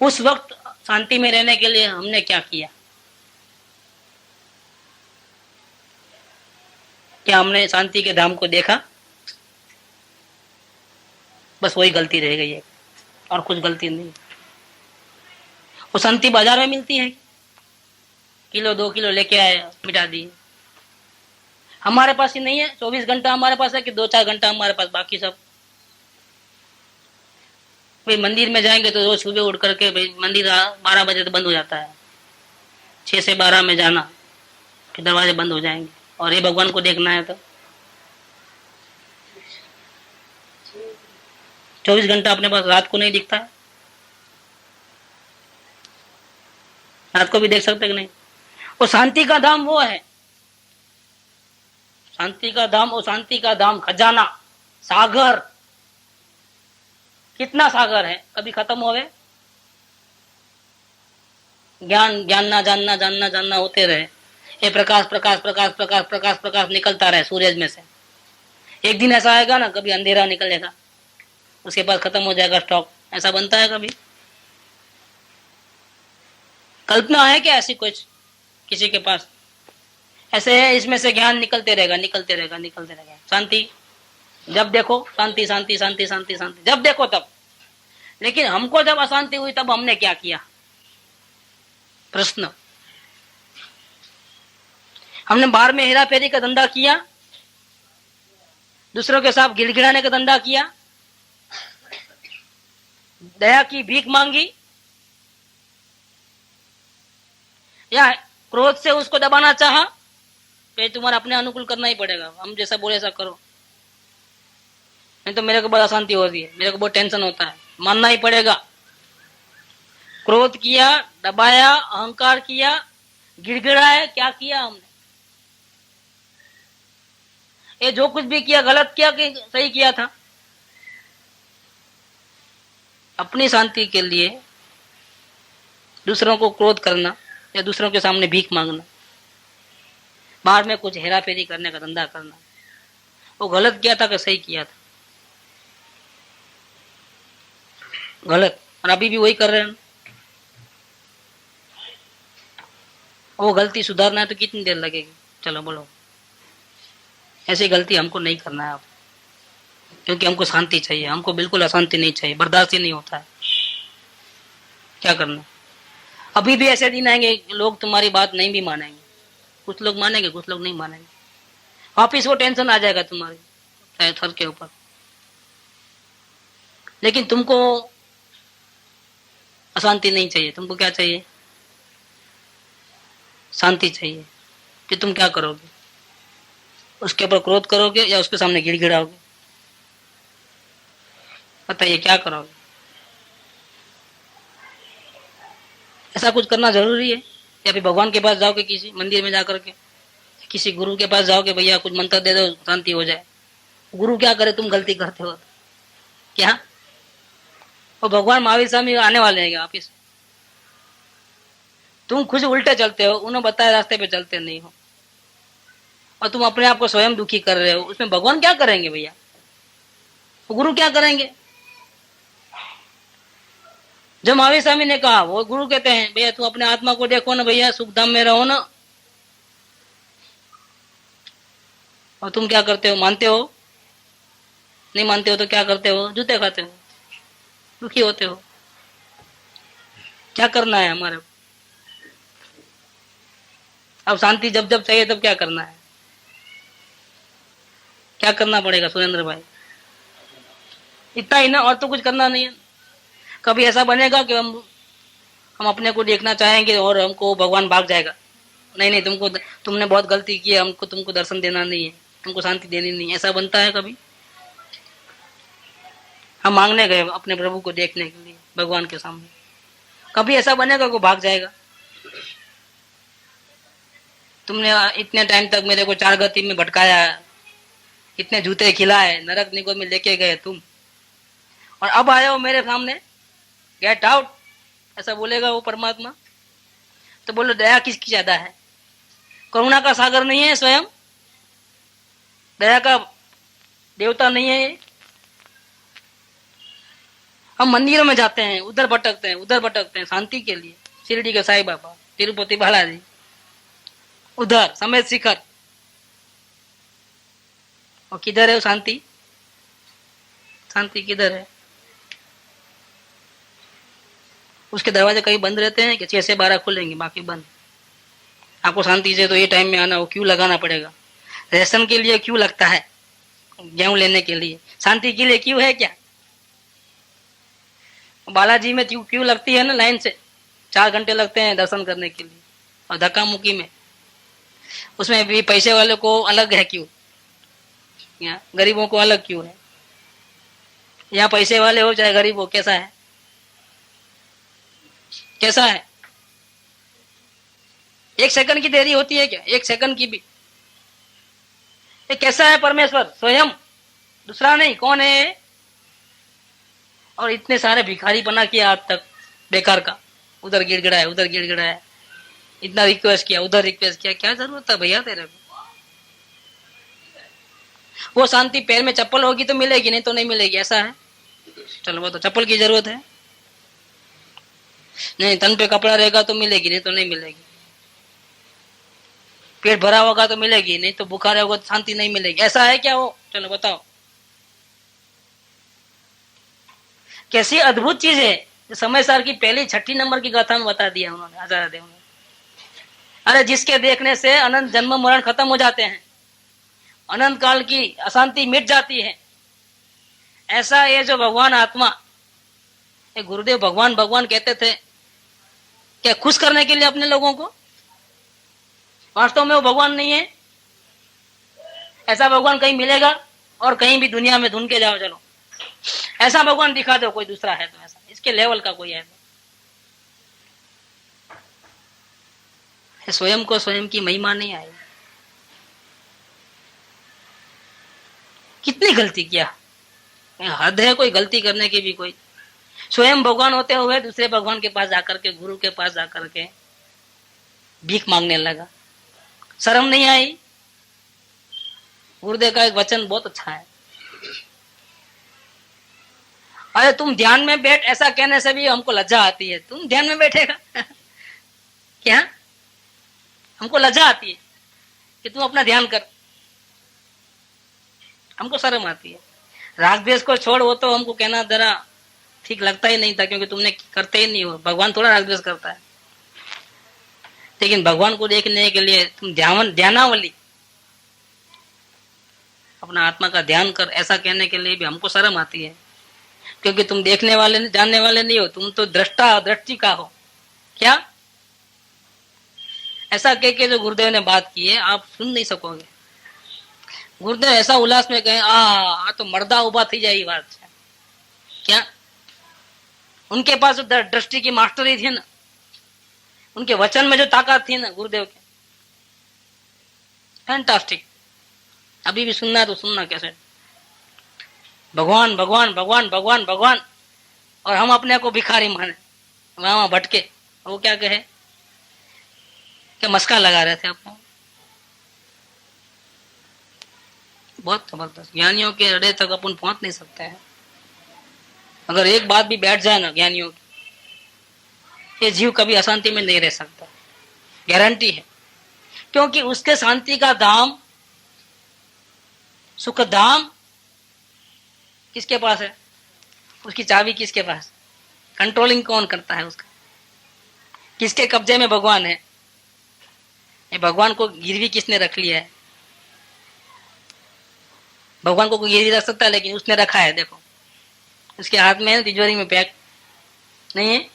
उस वक्त शांति में रहने के लिए हमने क्या किया? क्या हमने शांति के धाम को देखा? बस वही गलती रह गई है, और कुछ गलती नहीं। वो शांति बाजार में मिलती है, किलो 2 किलो लेके आए, मिटा दी। हमारे पास ही नहीं है, 24 घंटा हमारे पास है कि 2-4 घंटा हमारे पास, बाकी सब भाई मंदिर में जाएंगे तो रोज सुबह उठ करके भाई मंदिर 12 बजे तो बंद हो जाता है, 6 से 12 में जाना, फिर दरवाजे बंद हो जाएंगे, और ये भगवान को देखना है तो 24 घंटा अपने पास रात को नहीं दिखता है? रात को भी देख सकते कि नहीं? वो शांति का धाम वो है, शांति का धाम, वो शांति का धाम, खजाना, सागर, कितना सागर है, कभी खत्म होवे? ज्ञान जानना जानना जानना जानना होते रहे, ये प्रकाश प्रकाश प्रकाश प्रकाश प्रकाश प्रकाश निकलता रहे सूरज में से। एक दिन ऐसा आएगा ना, कभी अंधेरा निकलेगा, उसके बाद खत्म हो जाएगा स्टॉक, ऐसा बनता है कभी? कल्पना है क्या ऐसी कुछ किसी के पास? ऐसे है, इसमें से ज्ञान निकलते रहेगा, निकलते रहेगा, निकलते रहेगा। शांति जब देखो, शांति शांति शांति शांति शांति, जब देखो तब। लेकिन हमको जब अशांति हुई तब हमने क्या किया? प्रश्न। हमने बाहर में हेरा फेरी का धंधा किया, दूसरों के साथ गिड़गिड़ाने का धंधा किया, दया की भीख मांगी, या क्रोध से उसको दबाना चाहा, तो तुम्हारा अपने अनुकूल करना ही पड़ेगा, हम जैसा बोले ऐसा करो। नहीं तो मेरे को बहुत अशांति होती है, मेरे को बहुत टेंशन होता है। मानना ही पड़ेगा। क्रोध किया, दबाया, अहंकार किया, गिड़गिड़ाया, क्या किया हमने? ये जो कुछ भी किया गलत किया कि सही किया था? अपनी शांति के लिए दूसरों को क्रोध करना या दूसरों के सामने भीख मांगना, बाहर में कुछ हेरा फेरी करने का धंधा करना, वो गलत किया था कि सही किया था? गलत। और अभी भी वही कर रहे हैं। वो गलती सुधारना है तो कितनी देर लगेगी? चलो बोलो। ऐसी गलती हमको नहीं करना है अब, क्योंकि हमको शांति चाहिए। हमको बिल्कुल अशांति नहीं चाहिए, बर्दाश्त ही नहीं होता है। क्या करना? अभी भी ऐसे दिन आएंगे लोग तुम्हारी बात नहीं भी मानेंगे। कुछ लोग मानेंगे, कुछ लोग नहीं मानेंगे। वापिस वो टेंशन आ जाएगा तुम्हारे सर के ऊपर। लेकिन तुमको अशांति नहीं चाहिए। तुमको क्या चाहिए? शांति चाहिए। कि तुम क्या करोगे? उसके ऊपर क्रोध करोगे या उसके सामने गिड़गिड़ाओगे? बताइए क्या करोगे? ऐसा कुछ करना जरूरी है? या फिर भगवान के पास जाओगे, किसी मंदिर में जाकर के, किसी गुरु के पास जाओगे, भैया कुछ मंत्र दे दो शांति हो जाए। गुरु क्या करे? तुम गलती करते हो क्या? और भगवान महावीर स्वामी आने वाले हैं वापिस। तुम खुद उल्टे चलते हो, उन्हें बताए रास्ते पे चलते नहीं हो, और तुम अपने आप को स्वयं दुखी कर रहे हो। उसमें भगवान क्या करेंगे भैया? गुरु क्या करेंगे? जो महावीर स्वामी ने कहा वो गुरु कहते हैं, भैया तुम अपने आत्मा को देखो ना भैया, सुख धाम में रहो ना। और तुम क्या करते हो? मानते हो? नहीं मानते हो तो क्या करते हो? जूते खाते हो, दुखी होते हो। क्या करना है हमारे? अब शांति जब जब चाहिए तब क्या करना है? क्या करना पड़ेगा सुरेंद्र भाई? इतना ही ना, और तो कुछ करना नहीं है। कभी ऐसा बनेगा कि हम अपने को देखना चाहेंगे और हमको भगवान भाग जाएगा? नहीं नहीं, तुमने बहुत गलती की है, हमको तुमको दर्शन देना नहीं है, तुमको शांति देनी नहीं है। ऐसा बनता है कभी? हम मांगने गए अपने प्रभु को देखने के लिए भगवान के सामने, कभी ऐसा बनेगा को भाग जाएगा? तुमने इतने टाइम तक मेरे को चार गति में भटकाया, इतने जूते खिलाए, नरक निगम में लेके गए तुम, और अब आए हो मेरे सामने, गेट आउट, ऐसा बोलेगा वो परमात्मा? तो बोलो दया किसकी ज्यादा है? करुणा का सागर नहीं है स्वयं? दया का देवता नहीं है ये? हम मंदिरों में जाते हैं, उधर भटकते हैं, उधर भटकते हैं शांति के लिए। शिरडी के साईं बाबा, तिरुपति बालाजी, उधर समेत शिखर, और किधर है वो शांति? शांति किधर है? उसके दरवाजे कहीं बंद रहते हैं कि 6 से 12 खुलेंगे, बाकी बंद। आपको शांति से तो ये टाइम में आना हो, क्यों लगाना पड़ेगा? रेशन के लिए क्यों लगता है, गेहूं लेने के लिए, शांति के लिए क्यों है क्या? बालाजी में क्यों लगती है ना लाइन से? 4 घंटे लगते हैं दर्शन करने के लिए, और धक्का मुक्की में। उसमें भी पैसे वाले को अलग है क्यों? यहाँ गरीबों को अलग क्यों है? यहाँ पैसे वाले हो चाहे गरीब हो, कैसा है? कैसा है? 1 सेकंड की देरी होती है क्या? 1 सेकंड की भी? ये कैसा है? परमेश्वर स्वयं, दूसरा नहीं। कौन है? और इतने सारे भिखारी बना किया आज तक बेकार का, उधर गिड़गिड़ाया, उधर गिड़गिड़ाया, इतना रिक्वेस्ट किया, उधर रिक्वेस्ट किया। क्या जरूरत था भैया तेरे को? वो शांति पैर में चप्पल होगी तो मिलेगी, नहीं तो नहीं मिलेगी, ऐसा है? चलो वो तो चप्पल की जरूरत है। नहीं, तन पे कपड़ा रहेगा तो मिलेगी, नहीं तो नहीं मिलेगी। पेट भरा होगा तो मिलेगी, नहीं तो बुखार होगा तो शांति नहीं मिलेगी। ऐसा है क्या वो? चलो बताओ। कैसी अद्भुत चीज है, समय सार की पहली 6 नंबर की गाथा में बता दिया उन्होंने, आचार्य देव ने। अरे जिसके देखने से अनंत जन्म मरण खत्म हो जाते हैं, अनंत काल की अशांति मिट जाती है, ऐसा ये जो भगवान आत्मा, ये गुरुदेव भगवान भगवान कहते थे क्या? खुश करने के लिए अपने लोगों को? वास्तव में वो भगवान नहीं है। ऐसा भगवान कहीं मिलेगा? और कहीं भी दुनिया में ढूंढ के जाओ, चलो ऐसा भगवान दिखा दो, कोई दूसरा है तो ऐसा, इसके लेवल का कोई है तो। स्वयं को स्वयं की महिमा नहीं आई। कितनी गलती किया, हद है कोई गलती करने की भी। कोई स्वयं भगवान होते हुए दूसरे भगवान के पास जाकर के, गुरु के पास जाकर के भीख मांगने लगा। शर्म नहीं आई? गुरुदेव का एक वचन बहुत अच्छा है, अरे तुम ध्यान में बैठ, ऐसा कहने से भी हमको लज्जा आती है। तुम ध्यान में बैठेगा क्या? हमको लज्जा आती है कि तुम अपना ध्यान कर, हमको शर्म आती है। राग द्वेष को छोड़, वो तो हमको कहना जरा ठीक लगता ही नहीं था, क्योंकि तुमने करते ही नहीं हो। भगवान थोड़ा राग द्वेष करता है, लेकिन भगवान को देखने के लिए तुम ध्यानावली, अपना आत्मा का ध्यान कर, ऐसा कहने के लिए भी हमको शर्म आती है, क्योंकि तुम देखने वाले जानने वाले नहीं हो, तुम तो दृष्टा दृष्टि का हो। क्या ऐसा कह के जो गुरुदेव ने बात की है, आप सुन नहीं सकोगे। गुरुदेव ऐसा उल्लास में कहे, आ तो मर्दा उबा थी जाए बात है। क्या उनके पास जो दृष्टि की मास्टरी थी ना, उनके वचन में जो ताकत थी ना गुरुदेव के, फैंटास्टिक। अभी भी सुनना है तो सुनना कैसे, भगवान भगवान भगवान भगवान भगवान, और हम अपने को भिखारी माने, वहां भटके। वो क्या कहे, क्या मस्का लगा रहे थे आपको। बहुत जबरदस्त। ज्ञानियों के अड्डे तक अपन पहुंच नहीं सकते हैं। अगर एक बात भी बैठ जाए ना ज्ञानियों की, ये जीव कभी अशांति में नहीं रह सकता, गारंटी है। क्योंकि उसके शांति का धाम, सुख धाम किसके पास है? उसकी चाबी किसके पास? कंट्रोलिंग कौन करता है उसका? किसके कब्जे में भगवान है? ये भगवान को गिरवी किसने रख लिया है? भगवान को कोई गिरवी रख सकता है, लेकिन उसने रखा है। देखो उसके हाथ में तिजोरी में पैक नहीं है,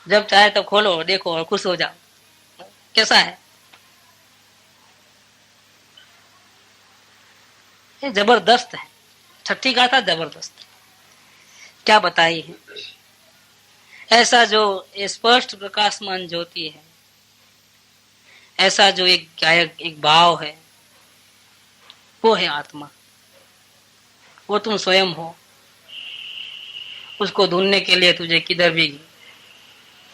जब चाहे तब खोलो, देखो और खुश हो जाओ। कैसा है ये? जबरदस्त है। छठी गाथा जबरदस्त, क्या बताई है। ऐसा जो स्पष्ट प्रकाशमान ज्योति है, ऐसा जो एक गायक, एक भाव है, वो है आत्मा। वो तुम स्वयं हो। उसको ढूंढने के लिए तुझे किधर भी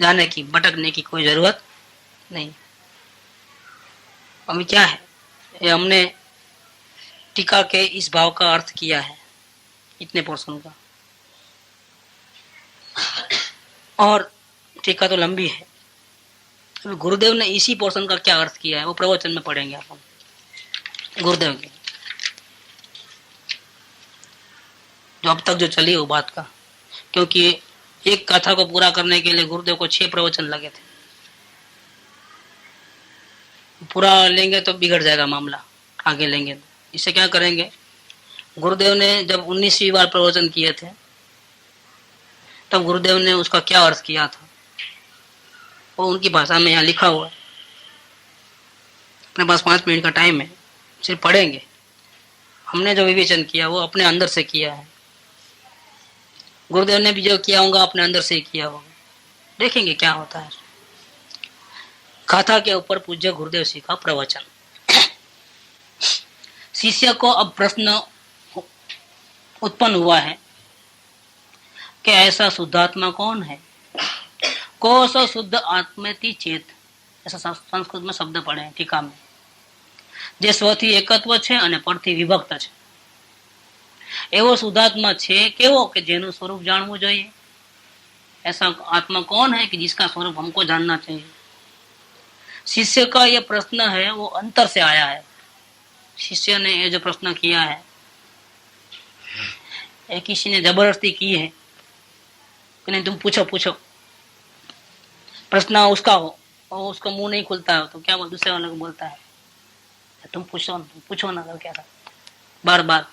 जाने की, भटकने की कोई जरूरत नहीं। अभी क्या है, ये हमने टीका के इस भाव का अर्थ किया है, इतने पोर्शन का। और टीका तो लंबी है, गुरुदेव ने इसी पोर्शन का क्या अर्थ किया है वो प्रवचन में पढ़ेंगे अपन। गुरुदेव की जो अब तक जो चली वो बात का, क्योंकि एक कथा को पूरा करने के लिए गुरुदेव को 6 प्रवचन लगे थे। पूरा लेंगे तो बिगड़ जाएगा मामला, आगे लेंगे तो। इसे क्या करेंगे, गुरुदेव ने जब 19वीं बार प्रवचन किए थे, तब गुरुदेव ने उसका क्या अर्थ किया था वो उनकी भाषा में यहाँ लिखा हुआ है। अपने पास 5 मिनट का टाइम है, सिर्फ पढ़ेंगे। हमने जो विवेचन किया वो अपने अंदर से किया है, गुरुदेव ने भी जो किया होगा अपने अंदर से ही किया होगा। देखेंगे क्या होता है। गाथा के ऊपर पूज्य गुरुदेव जी का प्रवचन। शिष्य को अब प्रश्न उत्पन्न हुआ है कि ऐसा शुद्धात्मा कौन है? कोश शुद्ध आत्मेति चेत, ऐसा संस्कृत में शब्द पढ़े हैं टीका में। जे स्वથી એકત્વ છે અને પરથી વિભક્ત છે, એવો શુદ્ધાત્મા છે કેવો કે જેનું સ્વરૂપ જાણવું જોઈએ। ऐसा आत्मा कौन है कि जिसका स्वरूप हमको जानना चाहिए। शिष्य का यह प्रश्न है वो अंतर से आया है। शिष्य ने ये जो प्रश्न किया है, ये किसी ने जबरदस्ती की है कि नहीं तुम पूछो पूछो, प्रश्न उसका हो और उसका मुंह नहीं खुलता है तो क्या दूसरे वाले को बोलता है तुम पूछो ना करके, ऐसा बार बार,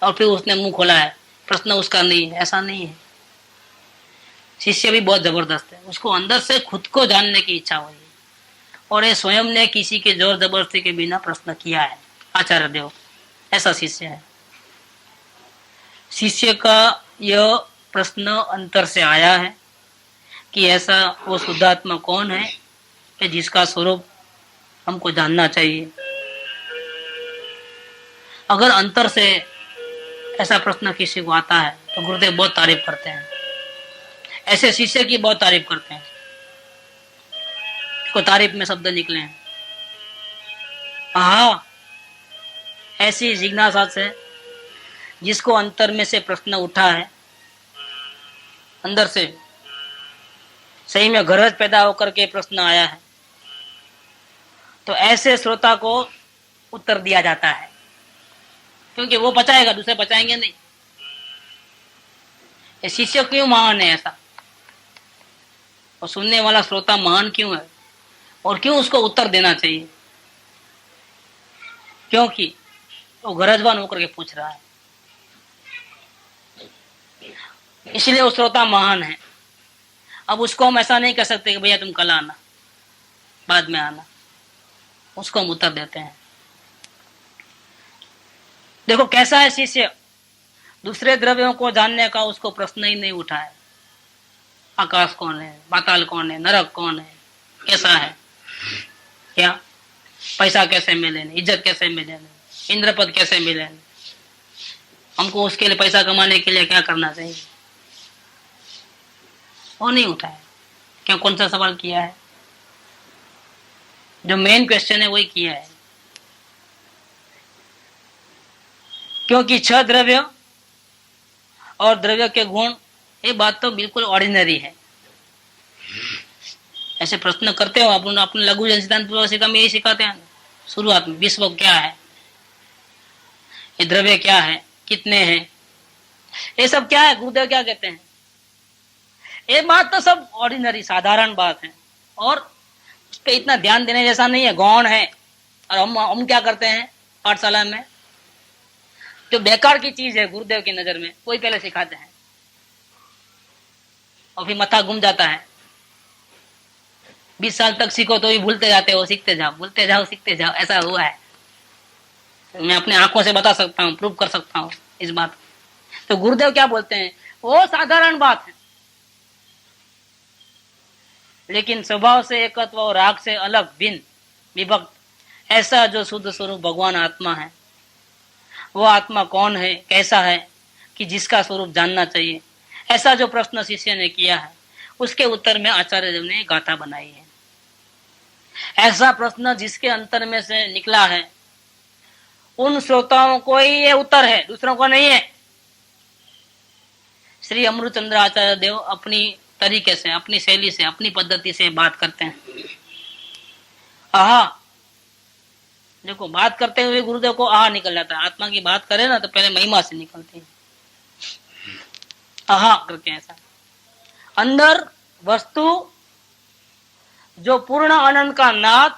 और फिर उसने मुंह खोला है, प्रश्न उसका नहीं है। ऐसा नहीं है। शिष्य भी बहुत जबरदस्त है, उसको अंदर से खुद को जानने की इच्छा हुई है, और ये स्वयं ने किसी के जोर जबरदस्ती के बिना प्रश्न किया है। आचार्य देव ऐसा शिष्य है। शिष्य का यह प्रश्न अंतर से आया है कि ऐसा वो शुद्धात्मा कौन है कि जिसका स्वरूप हमको जानना चाहिए। अगर अंतर से ऐसा प्रश्न किसी को आता है तो गुरुदेव बहुत तारीफ करते हैं, ऐसे शिष्य की बहुत तारीफ करते हैं, को तारीफ में शब्द निकले हैं। हाँ, ऐसी जिज्ञासा से जिसको अंतर में से प्रश्न उठा है, अंदर से सही में गरज पैदा होकर के प्रश्न आया है, तो ऐसे श्रोता को उत्तर दिया जाता है, क्योंकि वो बचाएगा, दूसरे बचाएंगे नहीं। ये शिष्य क्यों महान है ऐसा, और सुनने वाला श्रोता महान क्यों है, और क्यों उसको उत्तर देना चाहिए? क्योंकि वो गरजवान होकर के पूछ रहा है, इसलिए वो श्रोता महान है। अब उसको हम ऐसा नहीं कह सकते कि भैया तुम कल आना, बाद में आना, उसको हम उत्तर देते हैं। देखो कैसा है शिष्य, दूसरे द्रव्यों को जानने का उसको प्रश्न ही नहीं उठा है। आकाश कौन है, पाताल कौन है, नरक कौन है, कैसा है, क्या पैसा कैसे मिले, इज्जत कैसे मिले, इंद्रपद कैसे मिले, हमको उसके लिए पैसा कमाने के लिए क्या करना चाहिए, वो नहीं उठाया। क्या कौन सा सवाल किया है? जो मेन क्वेश्चन है वही किया है। क्योंकि 6 द्रव्य और द्रव्य के गुण, ये बात तो बिल्कुल ऑर्डिनरी है। ऐसे प्रश्न करते हो अपन, अपने लघु जन सिद्धांत में यही सिखाते हैं शुरुआत में, विश्व क्या है, ये द्रव्य क्या है, कितने हैं, ये सब क्या है, गुरुदेव क्या कहते हैं। ये बात तो सब ऑर्डिनरी साधारण बात है, और उस पर इतना ध्यान देने जैसा नहीं है, गौण है। और हम क्या करते हैं पाठशाला में, जो बेकार की चीज है गुरुदेव की नजर में, वही पहले सिखाते हैं, और फिर माथा घूम जाता है। 20 साल तक सीखो तो भी भूलते जाते हो, सीखते जाओ, भूलते जाओ, सीखते जाओ, ऐसा हुआ है। मैं अपने आंखों से बता सकता हूँ, प्रूव कर सकता हूँ इस बात। तो गुरुदेव क्या बोलते हैं, वो साधारण बात है, लेकिन स्वभाव से एकत्व और राग से अलग, भिन्न, विभक्त, ऐसा जो शुद्ध स्वरूप भगवान आत्मा है, वो आत्मा कौन है, कैसा है कि जिसका स्वरूप जानना चाहिए, ऐसा जो प्रश्न शिष्य ने किया है, उसके उत्तर में आचार्य देव ने गाथा बनाई है। ऐसा प्रश्न जिसके अंतर में से निकला है, उन श्रोताओं को ही ये उत्तर है, दूसरों को नहीं है। श्री अमृतचंद्र आचार्य देव अपनी तरीके से, अपनी शैली से, अपनी पद्धति से बात करते हैं। आहा, देखो बात करते हुए गुरुदेव को आहा निकल जाता है। आत्मा की बात करे ना तो पहले महिमा से निकलती है, आहा करके। ऐसा अंदर वस्तु जो पूर्ण आनंद का नाथ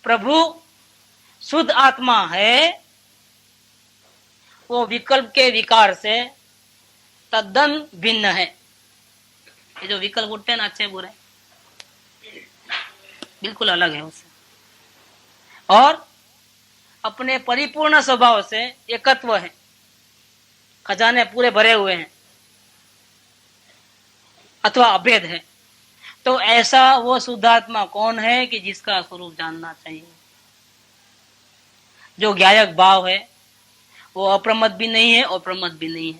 प्रभु शुद्ध आत्मा है, वो विकल्प के विकार से तद्दन भिन्न है। ये जो विकल्प उठते हैं ना, अच्छे बुरे, बिल्कुल अलग है उससे, और अपने परिपूर्ण स्वभाव से एकत्व है, खजाने पूरे भरे हुए हैं, अथवा अभेद है। तो ऐसा वो शुद्धात्मा कौन है कि जिसका स्वरूप जानना चाहिए। जो ज्ञायक भाव है वो अप्रमद भी नहीं है और प्रमद भी नहीं है,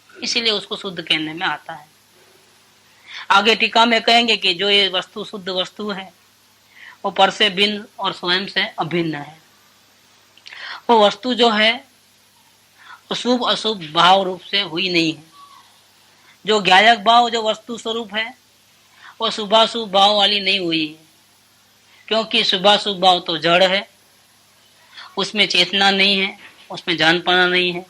इसीलिए उसको शुद्ध कहने में आता है। आगे टीका में कहेंगे कि जो ये वस्तु शुद्ध वस्तु है वो पर से भिन्न और स्वयं से अभिन्न है। वो वस्तु जो है वो शुभ अशुभ भाव रूप से हुई नहीं है। जो ज्ञायक भाव जो वस्तु स्वरूप है वो शुभाशुभ भाव वाली नहीं हुई है, क्योंकि शुभाशुभ भाव तो जड़ है, उसमें चेतना नहीं है, उसमें जान पाना नहीं है।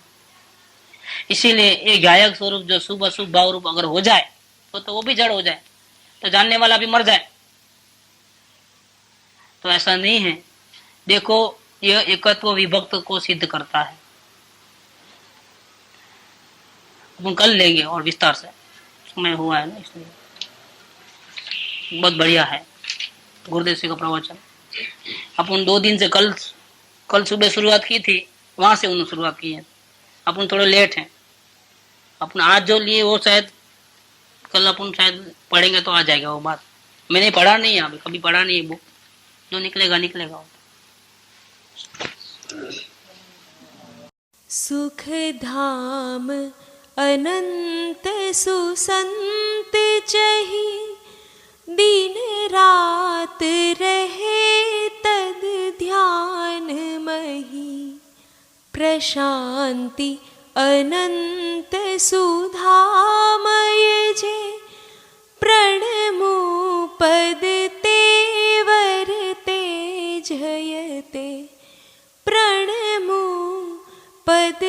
इसीलिए ये ज्ञायक स्वरूप जो शुभ अशुभ भाव रूप अगर हो जाए तो वो भी जड़ हो जाए, तो जानने वाला भी मर जाए। तो ऐसा नहीं है। देखो यह एकत्व विभक्त को सिद्ध करता है। हम कल लेंगे और विस्तार से, समय हुआ है ना इसलिए। बहुत बढ़िया है गुरुदेव जी का प्रवचन। अपन 2 दिन से कल सुबह शुरुआत की थी, वहां से उन्होंने शुरुआत की है। अपन थोड़े लेट हैं। अपन आज जो लिए वो शायद कल अपन शायद पढ़ेंगे तो आ जाएगा वो बात। मैंने पढ़ा नहीं है अभी, कभी पढ़ा नहीं है बुक, जो निकलेगा निकलेगा। सुख धाम अनंत सुसंत चही, दिन रात रहे तद ध्यान मही। प्रशांति अनंत सुधामय जे, प्रणमो पद तेवर ते जयते। प्रणमो पद